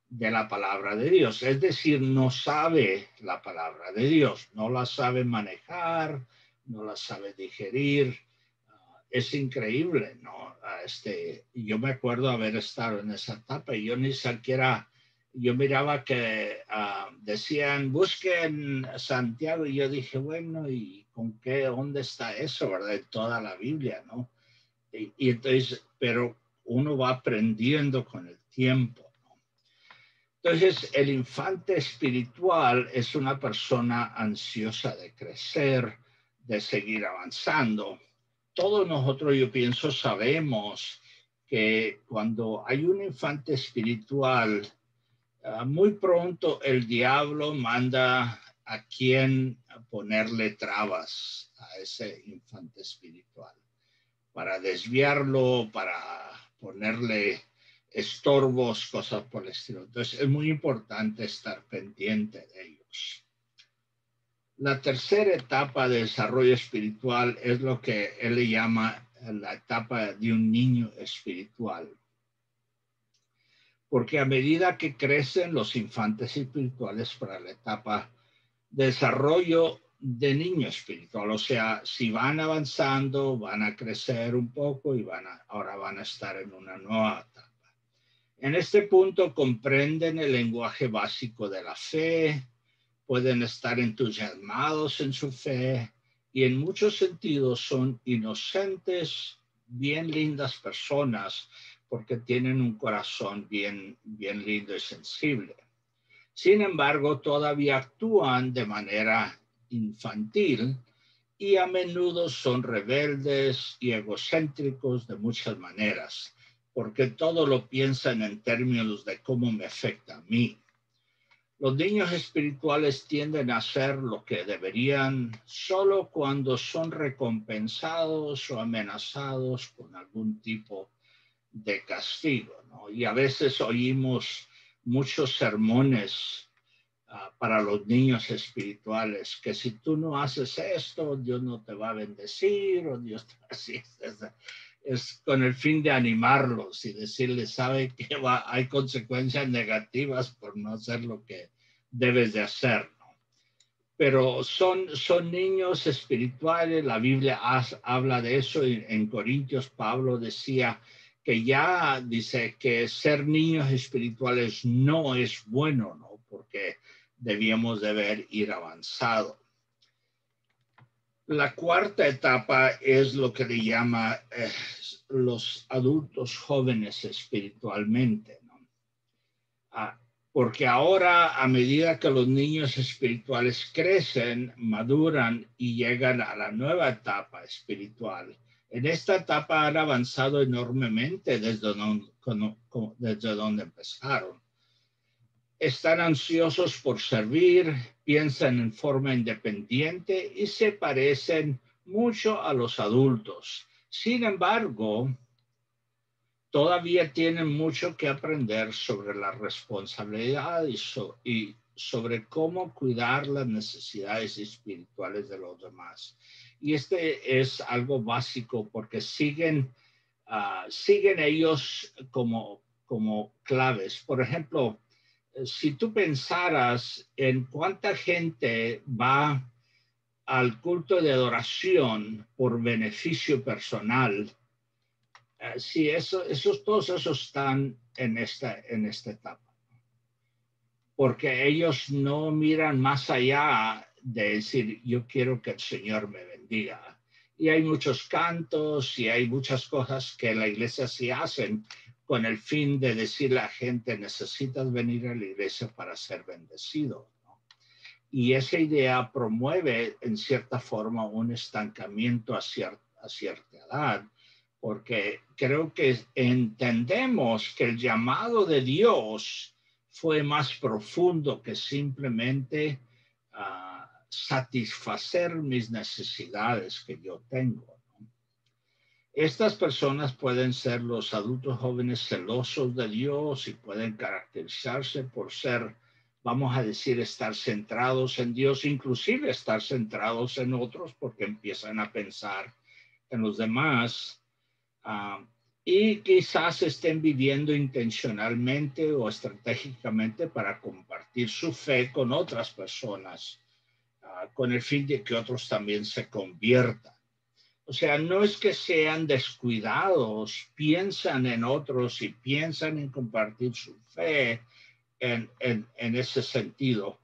de la palabra de Dios. Es decir, no sabe la palabra de Dios, no la sabe manejar, no la sabe digerir. Es increíble, ¿no? Yo me acuerdo haber estado en esa etapa y yo ni siquiera, yo miraba que decían, busquen Santiago, y yo dije, bueno, ¿y con qué? ¿Dónde está eso, verdad? En toda la Biblia, ¿no? Y entonces, pero uno va aprendiendo con el tiempo, ¿no? Entonces, el infante espiritual es una persona ansiosa de crecer, de seguir avanzando. Todos nosotros, yo pienso, sabemos que cuando hay un infante espiritual, muy pronto el diablo manda a quien ponerle trabas a ese infante espiritual, para desviarlo, para ponerle estorbos, cosas por el estilo. Entonces es muy importante estar pendiente de ellos. La tercera etapa de desarrollo espiritual es lo que él le llama la etapa de un niño espiritual. Porque a medida que crecen los infantes espirituales para la etapa de desarrollo de niño espiritual, o sea, si van avanzando, van a crecer un poco y ahora van a estar en una nueva etapa. En este punto comprenden el lenguaje básico de la fe, pueden estar entusiasmados en su fe y en muchos sentidos son inocentes, bien lindas personas porque tienen un corazón bien lindo y sensible. Sin embargo, todavía actúan de manera infantil y a menudo son rebeldes y egocéntricos de muchas maneras, porque todo lo piensan en términos de cómo me afecta a mí. Los niños espirituales tienden a hacer lo que deberían solo cuando son recompensados o amenazados con algún tipo de castigo, ¿no? Y a veces oímos muchos sermones para los niños espirituales, que si tú no haces esto, Dios no te va a bendecir, o Dios te va a decir, es con el fin de animarlos y decirles, sabe que hay consecuencias negativas por no hacer lo que debes de hacer, ¿no? Pero son niños espirituales, la Biblia habla de eso, y en Corintios Pablo decía que ya dice que ser niños espirituales no es bueno, ¿no? Porque debíamos de ir avanzado. La cuarta etapa es lo que le llama los adultos jóvenes espiritualmente, ¿no? Porque ahora, a medida que los niños espirituales crecen, maduran y llegan a la nueva etapa espiritual, en esta etapa han avanzado enormemente desde donde empezaron. Están ansiosos por servir, piensan en forma independiente y se parecen mucho a los adultos. Sin embargo, todavía tienen mucho que aprender sobre la responsabilidad y sobre cómo cuidar las necesidades espirituales de los demás. Y este es algo básico porque siguen ellos como claves. Por ejemplo, si tú pensaras en cuánta gente va al culto de adoración por beneficio personal, sí, todos esos están en esta etapa. Porque ellos no miran más allá de decir, yo quiero que el Señor me bendiga. Y hay muchos cantos y hay muchas cosas que la iglesia sí hacen con el fin de decirle a la gente, necesitas venir a la iglesia para ser bendecido, ¿no? Y esa idea promueve en cierta forma un estancamiento a cierta edad, porque creo que entendemos que el llamado de Dios fue más profundo que simplemente satisfacer mis necesidades que yo tengo, ¿no? Estas personas pueden ser los adultos jóvenes celosos de Dios y pueden caracterizarse por ser, vamos a decir, estar centrados en Dios, inclusive estar centrados en otros porque empiezan a pensar en los demás. Y quizás estén viviendo intencionalmente o estratégicamente para compartir su fe con otras personas, con el fin de que otros también se conviertan. O sea, no es que sean descuidados, piensan en otros y piensan en compartir su fe en ese sentido,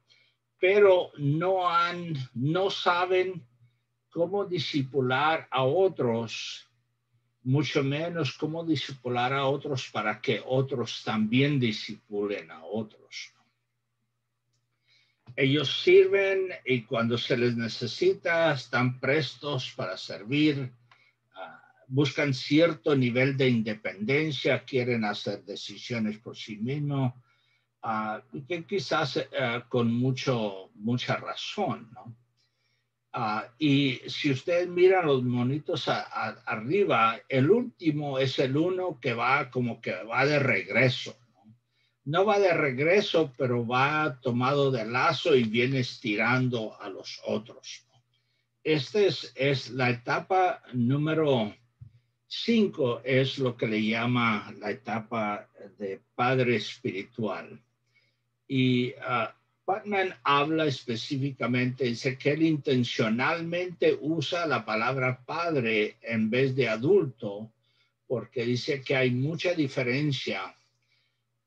pero no saben cómo discipular a otros, mucho menos cómo discipular a otros para que otros también discipulen a otros. Ellos sirven y cuando se les necesita están prestos para servir, buscan cierto nivel de independencia, quieren hacer decisiones por sí mismos, y que quizás con mucha razón, ¿no? Y si ustedes miran los monitos arriba, el último es el uno que va como que va de regreso. No va de regreso, pero va tomado de lazo y viene estirando a los otros. Esta es la etapa número 5, es lo que le llama la etapa de padre espiritual. Y Batman habla específicamente, dice que él intencionalmente usa la palabra padre en vez de adulto, porque dice que hay mucha diferencia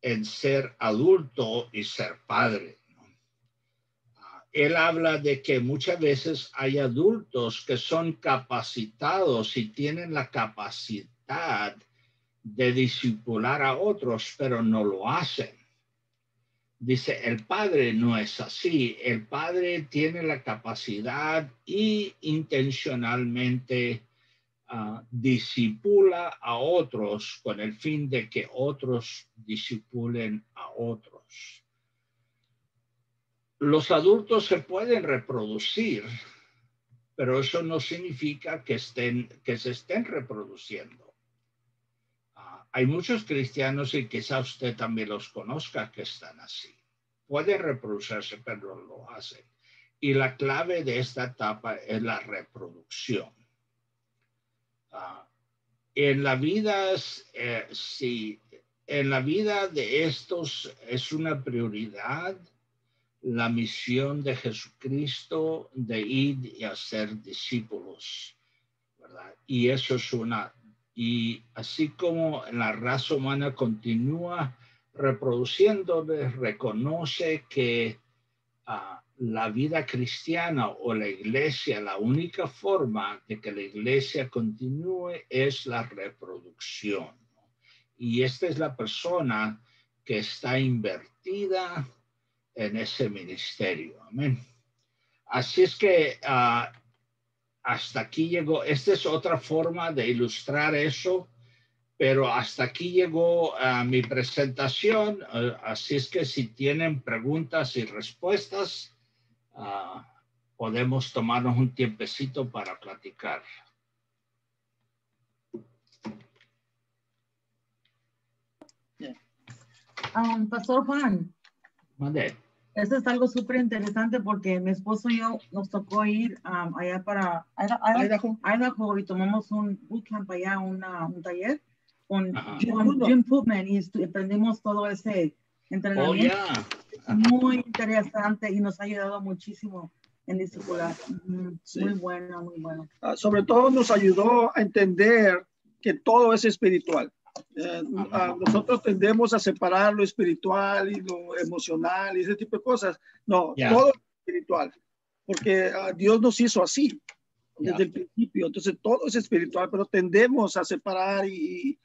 en ser adulto y ser padre, ¿no? Él habla de que muchas veces hay adultos que son capacitados y tienen la capacidad de discipular a otros, pero no lo hacen. Dice, el Padre no es así. El Padre tiene la capacidad y intencionalmente disipula a otros con el fin de que otros disipulen a otros. Los adultos se pueden reproducir, pero eso no significa que se estén reproduciendo. Hay muchos cristianos, y quizá usted también los conozca, que están así. Pueden reproducirse, pero no lo hacen. Y la clave de esta etapa es la reproducción. En la vida, sí, en la vida de estos es una prioridad la misión de Jesucristo de ir y hacer discípulos, ¿verdad? Y eso es y así como la raza humana continúa reproduciéndose, reconoce que la vida cristiana o la iglesia, la única forma de que la iglesia continúe es la reproducción, ¿no? Y esta es la persona que está invertida en ese ministerio. Amén. Así es que hasta aquí llegó. Esta es otra forma de ilustrar eso, pero hasta aquí llegó mi presentación. Así es que si tienen preguntas y respuestas, podemos tomarnos un tiempecito para platicar. Pastor Juan. Mande. Eso es algo súper interesante porque mi esposo y yo nos tocó ir allá para Idaho y tomamos un bootcamp allá, un taller con Jim Putman y aprendimos todo ese entrenamiento. Muy interesante y nos ha ayudado muchísimo en discipular. Sí. Muy bueno, muy bueno. Sobre todo nos ayudó a entender que todo es espiritual. Nosotros tendemos a separar lo espiritual y lo emocional y ese tipo de cosas. No, todo es espiritual, porque Dios nos hizo así desde el principio. Entonces todo es espiritual, pero tendemos a separar y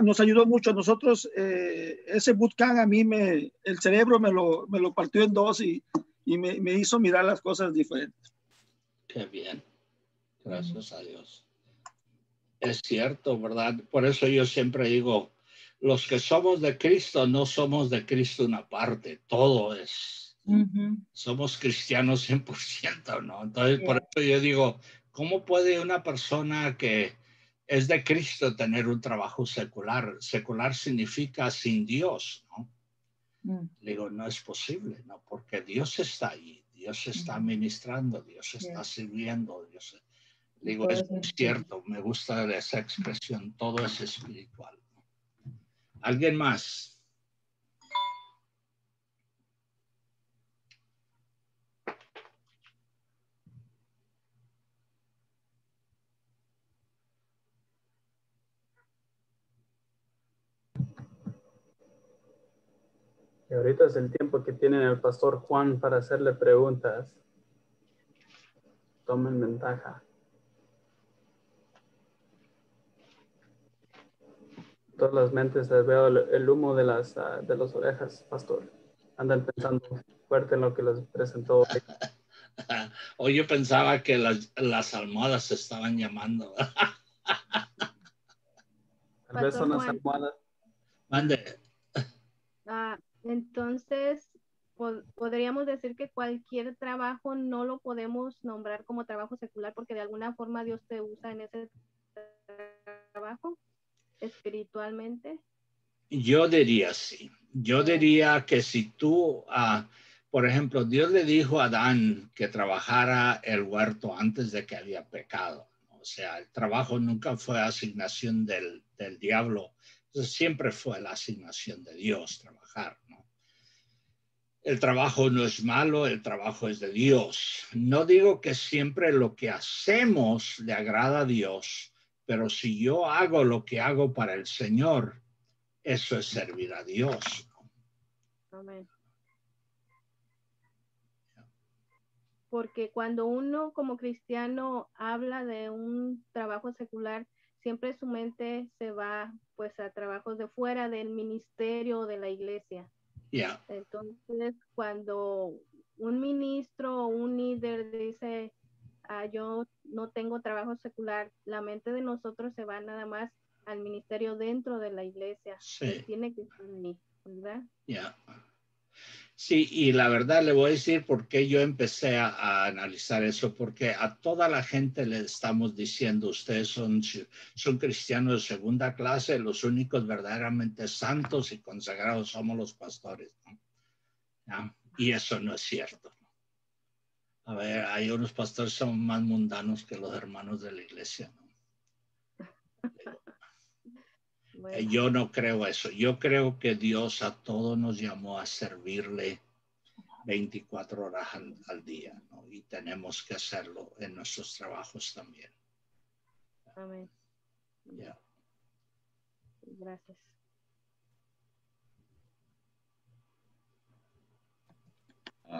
nos ayudó mucho. A nosotros ese bootcamp a mí el cerebro me lo partió en dos y me hizo mirar las cosas diferentes. Qué bien. Gracias a Dios. Es cierto, ¿verdad? Por eso yo siempre digo, los que somos de Cristo no somos de Cristo una parte, todo es. Somos cristianos 100%, ¿no? Entonces, por eso yo digo, ¿cómo puede una persona que es de Cristo tener un trabajo secular? Secular significa sin Dios, ¿no? Digo, no es posible, ¿no? Porque Dios está ahí, Dios está ministrando, Dios está sirviendo, Dios. Digo, es cierto, me gusta esa expresión, todo es espiritual. ¿Alguien más? Y ahorita es el tiempo que tiene el pastor Juan para hacerle preguntas. Tomen ventaja. Todas las mentes les veo el humo de las orejas, pastor. Andan pensando fuerte en lo que les presentó hoy. O yo pensaba que las almohadas se estaban llamando. Tal vez son las almohadas. Mande. Entonces, podríamos decir que cualquier trabajo no lo podemos nombrar como trabajo secular porque de alguna forma Dios te usa en ese trabajo espiritualmente. Yo diría sí. Yo diría que si tú, por ejemplo, Dios le dijo a Adán que trabajara el huerto antes de que había pecado. O sea, el trabajo nunca fue asignación del diablo. Entonces, siempre fue la asignación de Dios trabajar, ¿no? El trabajo no es malo, el trabajo es de Dios. No digo que siempre lo que hacemos le agrada a Dios, pero si yo hago lo que hago para el Señor, eso es servir a Dios. Amén. Porque cuando uno como cristiano habla de un trabajo secular, siempre su mente se va pues a trabajos de fuera del ministerio de la iglesia. Yeah. Entonces, cuando un ministro o un líder dice, yo no tengo trabajo secular, la mente de nosotros se va nada más al ministerio dentro de la iglesia. Sí. Tiene que estar ahí, ¿verdad? Yeah. Sí, y la verdad le voy a decir por qué yo empecé a analizar eso, porque a toda la gente le estamos diciendo, ustedes son cristianos de segunda clase, los únicos verdaderamente santos y consagrados somos los pastores, ¿no? ¿Ya? Y eso no es cierto. A ver, hay unos pastores que son más mundanos que los hermanos de la iglesia, ¿no? Bueno. Yo no creo eso. Yo creo que Dios a todos nos llamó a servirle 24 horas al día, ¿no? Y tenemos que hacerlo en nuestros trabajos también. Amén. Yeah. Gracias.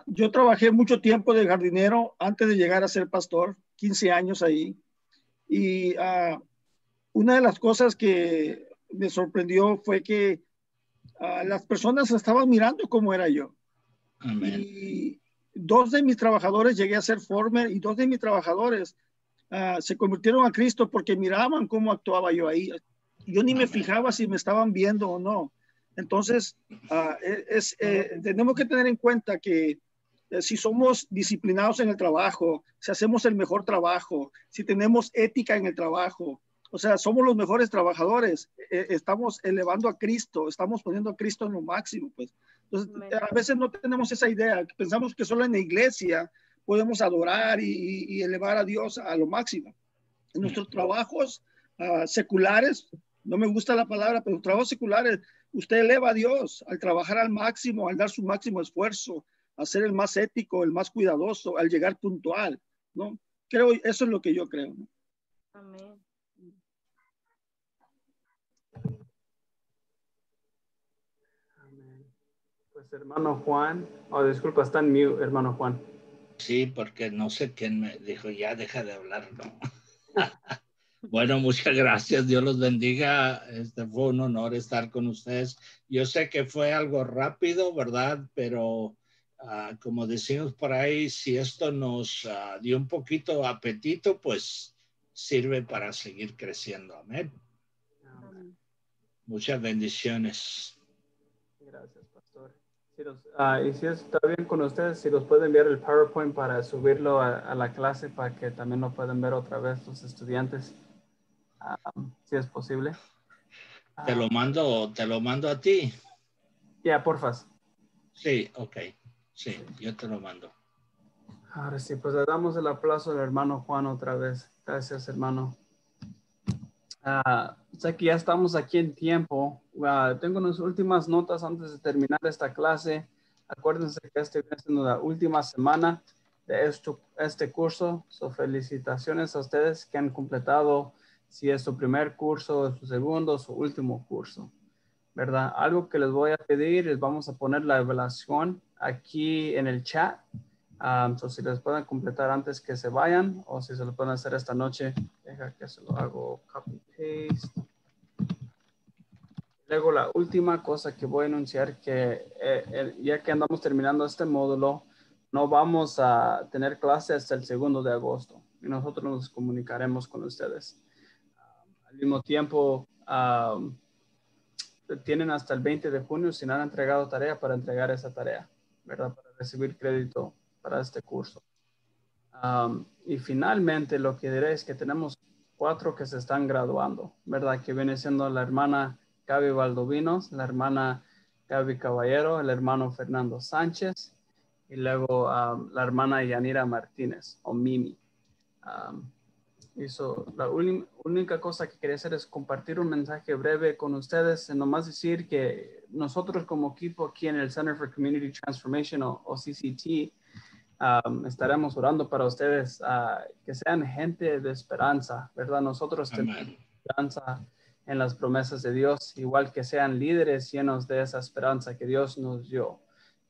Yo trabajé mucho tiempo de jardinero antes de llegar a ser pastor, 15 años ahí. Y una de las cosas que me sorprendió fue que las personas estaban mirando cómo era yo. Amén. Y 2 de mis trabajadores, llegué a ser former, y 2 de mis trabajadores se convirtieron a Cristo porque miraban cómo actuaba yo ahí. Yo ni me fijaba si me estaban viendo o no. Entonces, tenemos que tener en cuenta que si somos disciplinados en el trabajo, si hacemos el mejor trabajo, si tenemos ética en el trabajo, o sea, somos los mejores trabajadores, estamos elevando a Cristo, estamos poniendo a Cristo en lo máximo, pues. Entonces, a veces no tenemos esa idea, pensamos que solo en la iglesia podemos adorar y elevar a Dios a lo máximo. En nuestros trabajos seculares, no me gusta la palabra, pero trabajos seculares, usted eleva a Dios al trabajar al máximo, al dar su máximo esfuerzo, a ser el más ético, el más cuidadoso, al llegar puntual, ¿no? Creo, eso es lo que yo creo, ¿no? Amén. Amén. Pues hermano Juan, disculpa, está en mute, hermano Juan. Sí, porque no sé quién me dijo, ya deja de hablar, ¿no? Bueno, muchas gracias, Dios los bendiga, fue un honor estar con ustedes. Yo sé que fue algo rápido, ¿verdad? Pero como decimos por ahí, si esto nos dio un poquito de apetito, pues sirve para seguir creciendo. Amén. Amén. Muchas bendiciones. Gracias, pastor. Y si está bien con ustedes, si los pueden enviar el PowerPoint para subirlo a la clase para que también lo puedan ver otra vez los estudiantes, si es posible. Te lo mando a ti. Ya, porfas. Sí, ok. Sí, yo te lo mando. Ahora sí, pues le damos el aplauso al hermano Juan otra vez. Gracias, hermano. Sé que ya estamos aquí en tiempo. Tengo unas últimas notas antes de terminar esta clase. Acuérdense que este viene siendo la última semana de este curso. So, felicitaciones a ustedes que han completado, si es su primer curso, su segundo, su último curso, ¿verdad? Algo que les voy a pedir es vamos a poner la evaluación aquí en el chat. So si les pueden completar antes que se vayan o si se lo pueden hacer esta noche, deja que se lo hago copy paste. Luego la última cosa que voy a anunciar que ya que andamos terminando este módulo, no vamos a tener clase hasta el 2 de agosto y nosotros nos comunicaremos con ustedes. Al mismo tiempo, tienen hasta el 20 de junio si no han entregado tarea para entregar esa tarea, ¿verdad? Para recibir crédito para este curso. Y finalmente lo que diré es que tenemos 4 que se están graduando, ¿verdad? Que viene siendo la hermana Gaby Valdovinos, la hermana Gaby Caballero, el hermano Fernando Sánchez y luego la hermana Yanira Martínez o Mimi. La única cosa que quería hacer es compartir un mensaje breve con ustedes, nomás decir que nosotros como equipo aquí en el Center for Community Transformation o CCT, estaremos orando para ustedes que sean gente de esperanza, ¿verdad? Nosotros tenemos esperanza en las promesas de Dios, igual que sean líderes llenos de esa esperanza que Dios nos dio,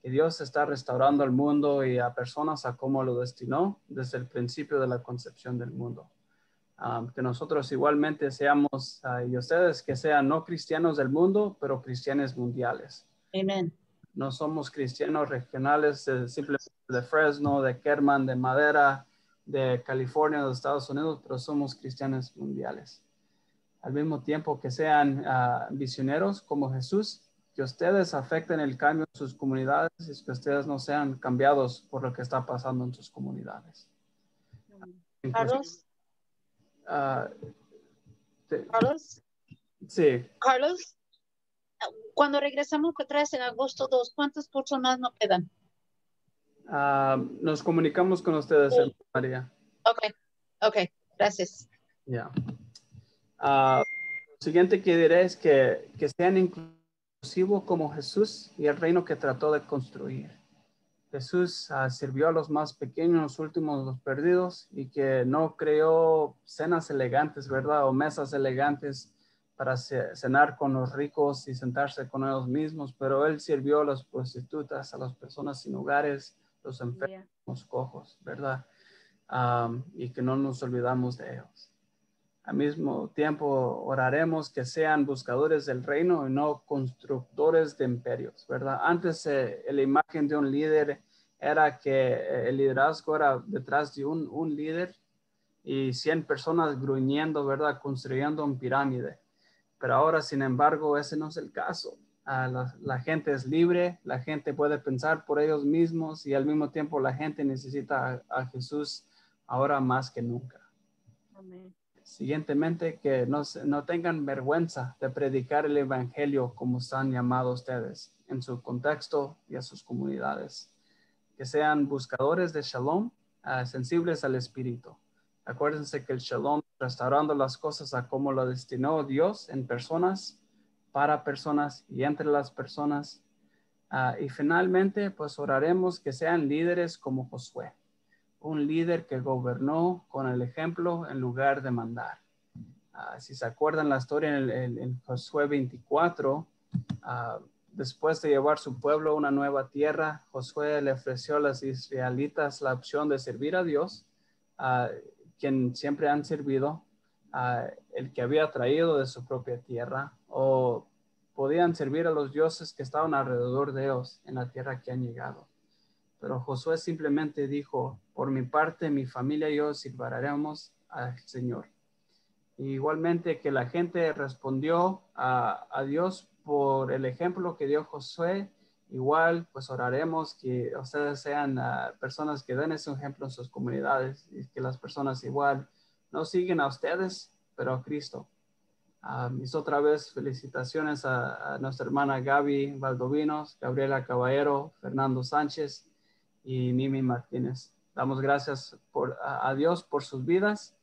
que Dios está restaurando el mundo y a personas a como lo destinó desde el principio de la concepción del mundo. Que nosotros igualmente seamos, y ustedes que sean no cristianos del mundo, pero cristianos mundiales. Amén. no somos cristianos regionales simplemente de Fresno, de Kerman, de Madera, de California, de Estados Unidos, pero somos cristianos mundiales. Al mismo tiempo que sean visioneros como Jesús, que ustedes afecten el cambio en sus comunidades y que ustedes no sean cambiados por lo que está pasando en sus comunidades. Carlos. Carlos. Sí. Carlos, cuando regresamos otra vez en agosto 2, ¿cuántos cursos más nos quedan? Nos comunicamos con ustedes, María. Ok, gracias. Ya. Lo siguiente que diré es que sean inclusivos como Jesús y el reino que trató de construir. Jesús sirvió a los más pequeños, los últimos, los perdidos, y que no creó cenas elegantes, ¿verdad? O mesas elegantes para cenar con los ricos y sentarse con ellos mismos, pero él sirvió a las prostitutas, a las personas sin hogares, los enfermos, los cojos, ¿verdad? Y que no nos olvidamos de ellos. Al mismo tiempo oraremos que sean buscadores del reino y no constructores de imperios, ¿verdad? Antes la imagen de un líder era que el liderazgo era detrás de un líder y 100 personas gruñendo, ¿verdad? Construyendo una pirámide. Pero ahora, sin embargo, ese no es el caso. La gente es libre, la gente puede pensar por ellos mismos y al mismo tiempo la gente necesita a Jesús ahora más que nunca. Amén. Siguientemente, que no tengan vergüenza de predicar el evangelio como están llamados ustedes en su contexto y a sus comunidades. Que sean buscadores de shalom, sensibles al espíritu. Acuérdense que el shalom, restaurando las cosas a como lo destinó Dios en personas, para personas y entre las personas. Y finalmente, pues oraremos que sean líderes como Josué. Un líder que gobernó con el ejemplo en lugar de mandar. Si se acuerdan la historia en Josué 24, después de llevar su pueblo a una nueva tierra, Josué le ofreció a los israelitas la opción de servir a Dios, quien siempre han servido, el que había traído de su propia tierra, o podían servir a los dioses que estaban alrededor de ellos en la tierra que han llegado. Pero Josué simplemente dijo, por mi parte, mi familia y yo serviremos al Señor. Y igualmente que la gente respondió a Dios por el ejemplo que dio Josué, igual pues oraremos que ustedes sean personas que den ese ejemplo en sus comunidades y que las personas igual no siguen a ustedes, pero a Cristo. Y otra vez felicitaciones a nuestra hermana Gaby Valdovinos, Gabriela Caballero, Fernando Sánchez y Mimi Martínez. Damos gracias a Dios por sus vidas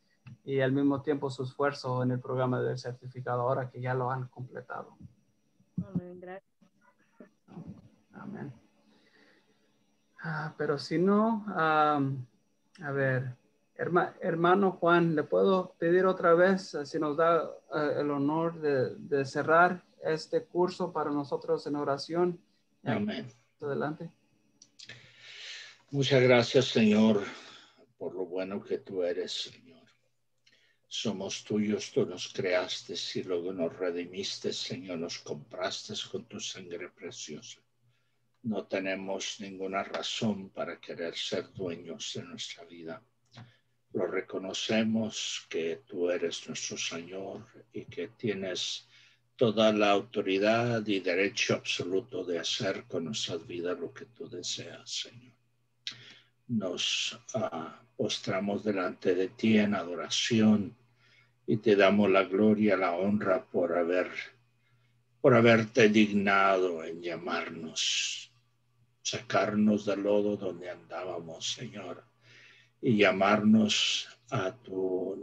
y al mismo tiempo su esfuerzo en el programa del certificado ahora que ya lo han completado. Amén, gracias. Amén. Pero si no, a ver, hermano Juan, ¿le puedo pedir otra vez si nos da el honor de cerrar este curso para nosotros en oración? Amén. Adelante. Muchas gracias, Señor, por lo bueno que tú eres, Señor. Somos tuyos, tú nos creaste y luego nos redimiste, Señor, nos compraste con tu sangre preciosa. No tenemos ninguna razón para querer ser dueños de nuestra vida. Lo reconocemos que tú eres nuestro Señor y que tienes toda la autoridad y derecho absoluto de hacer con nuestras vidas lo que tú deseas, Señor. Nos postramos delante de ti en adoración y te damos la gloria, la honra por haberte dignado en llamarnos, sacarnos del lodo donde andábamos, Señor, y llamarnos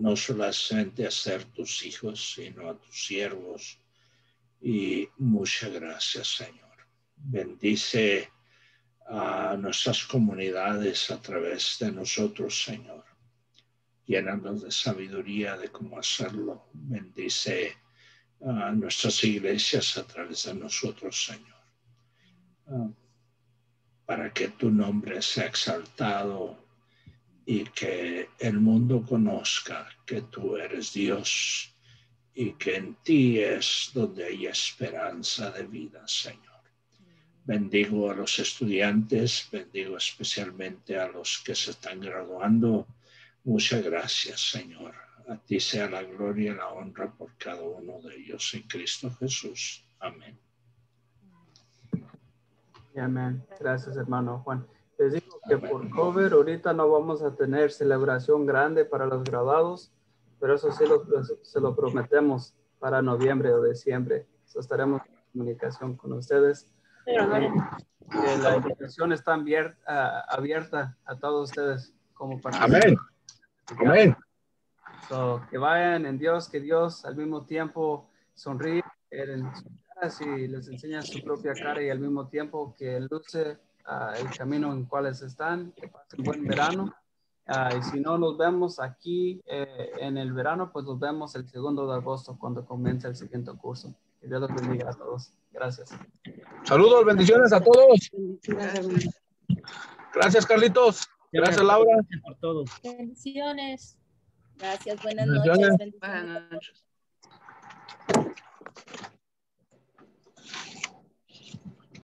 no solamente a ser tus hijos, sino a tus siervos. Y muchas gracias, Señor. Bendice a nuestras comunidades a través de nosotros, Señor. Llénanos de sabiduría de cómo hacerlo. Bendice a nuestras iglesias a través de nosotros, Señor. Para que tu nombre sea exaltado y que el mundo conozca que tú eres Dios y que en ti es donde hay esperanza de vida, Señor. Bendigo a los estudiantes, bendigo especialmente a los que se están graduando. Muchas gracias, Señor. A ti sea la gloria y la honra por cada uno de ellos en Cristo Jesús. Amén. Amén. Gracias, hermano Juan. Les digo que por COVID ahorita no vamos a tener celebración grande para los graduados, pero eso sí se lo prometemos para noviembre o diciembre. Estaremos en comunicación con ustedes. La invitación está abierta a todos ustedes como participantes. Amén. Amén. So, que vayan en Dios, que Dios al mismo tiempo sonríe en sus caras y les enseña su propia cara y al mismo tiempo que luce el camino en cuales están. Que pasen buen verano. Y si no nos vemos aquí en el verano, pues nos vemos el 2 de agosto cuando comience el siguiente curso. Que Dios los bendiga a todos. Gracias. Saludos, bendiciones a todos. Gracias, Carlitos. Gracias, Laura. Gracias por todo. Bendiciones. Gracias, buenas Bendiciones. noches. Buenas noches.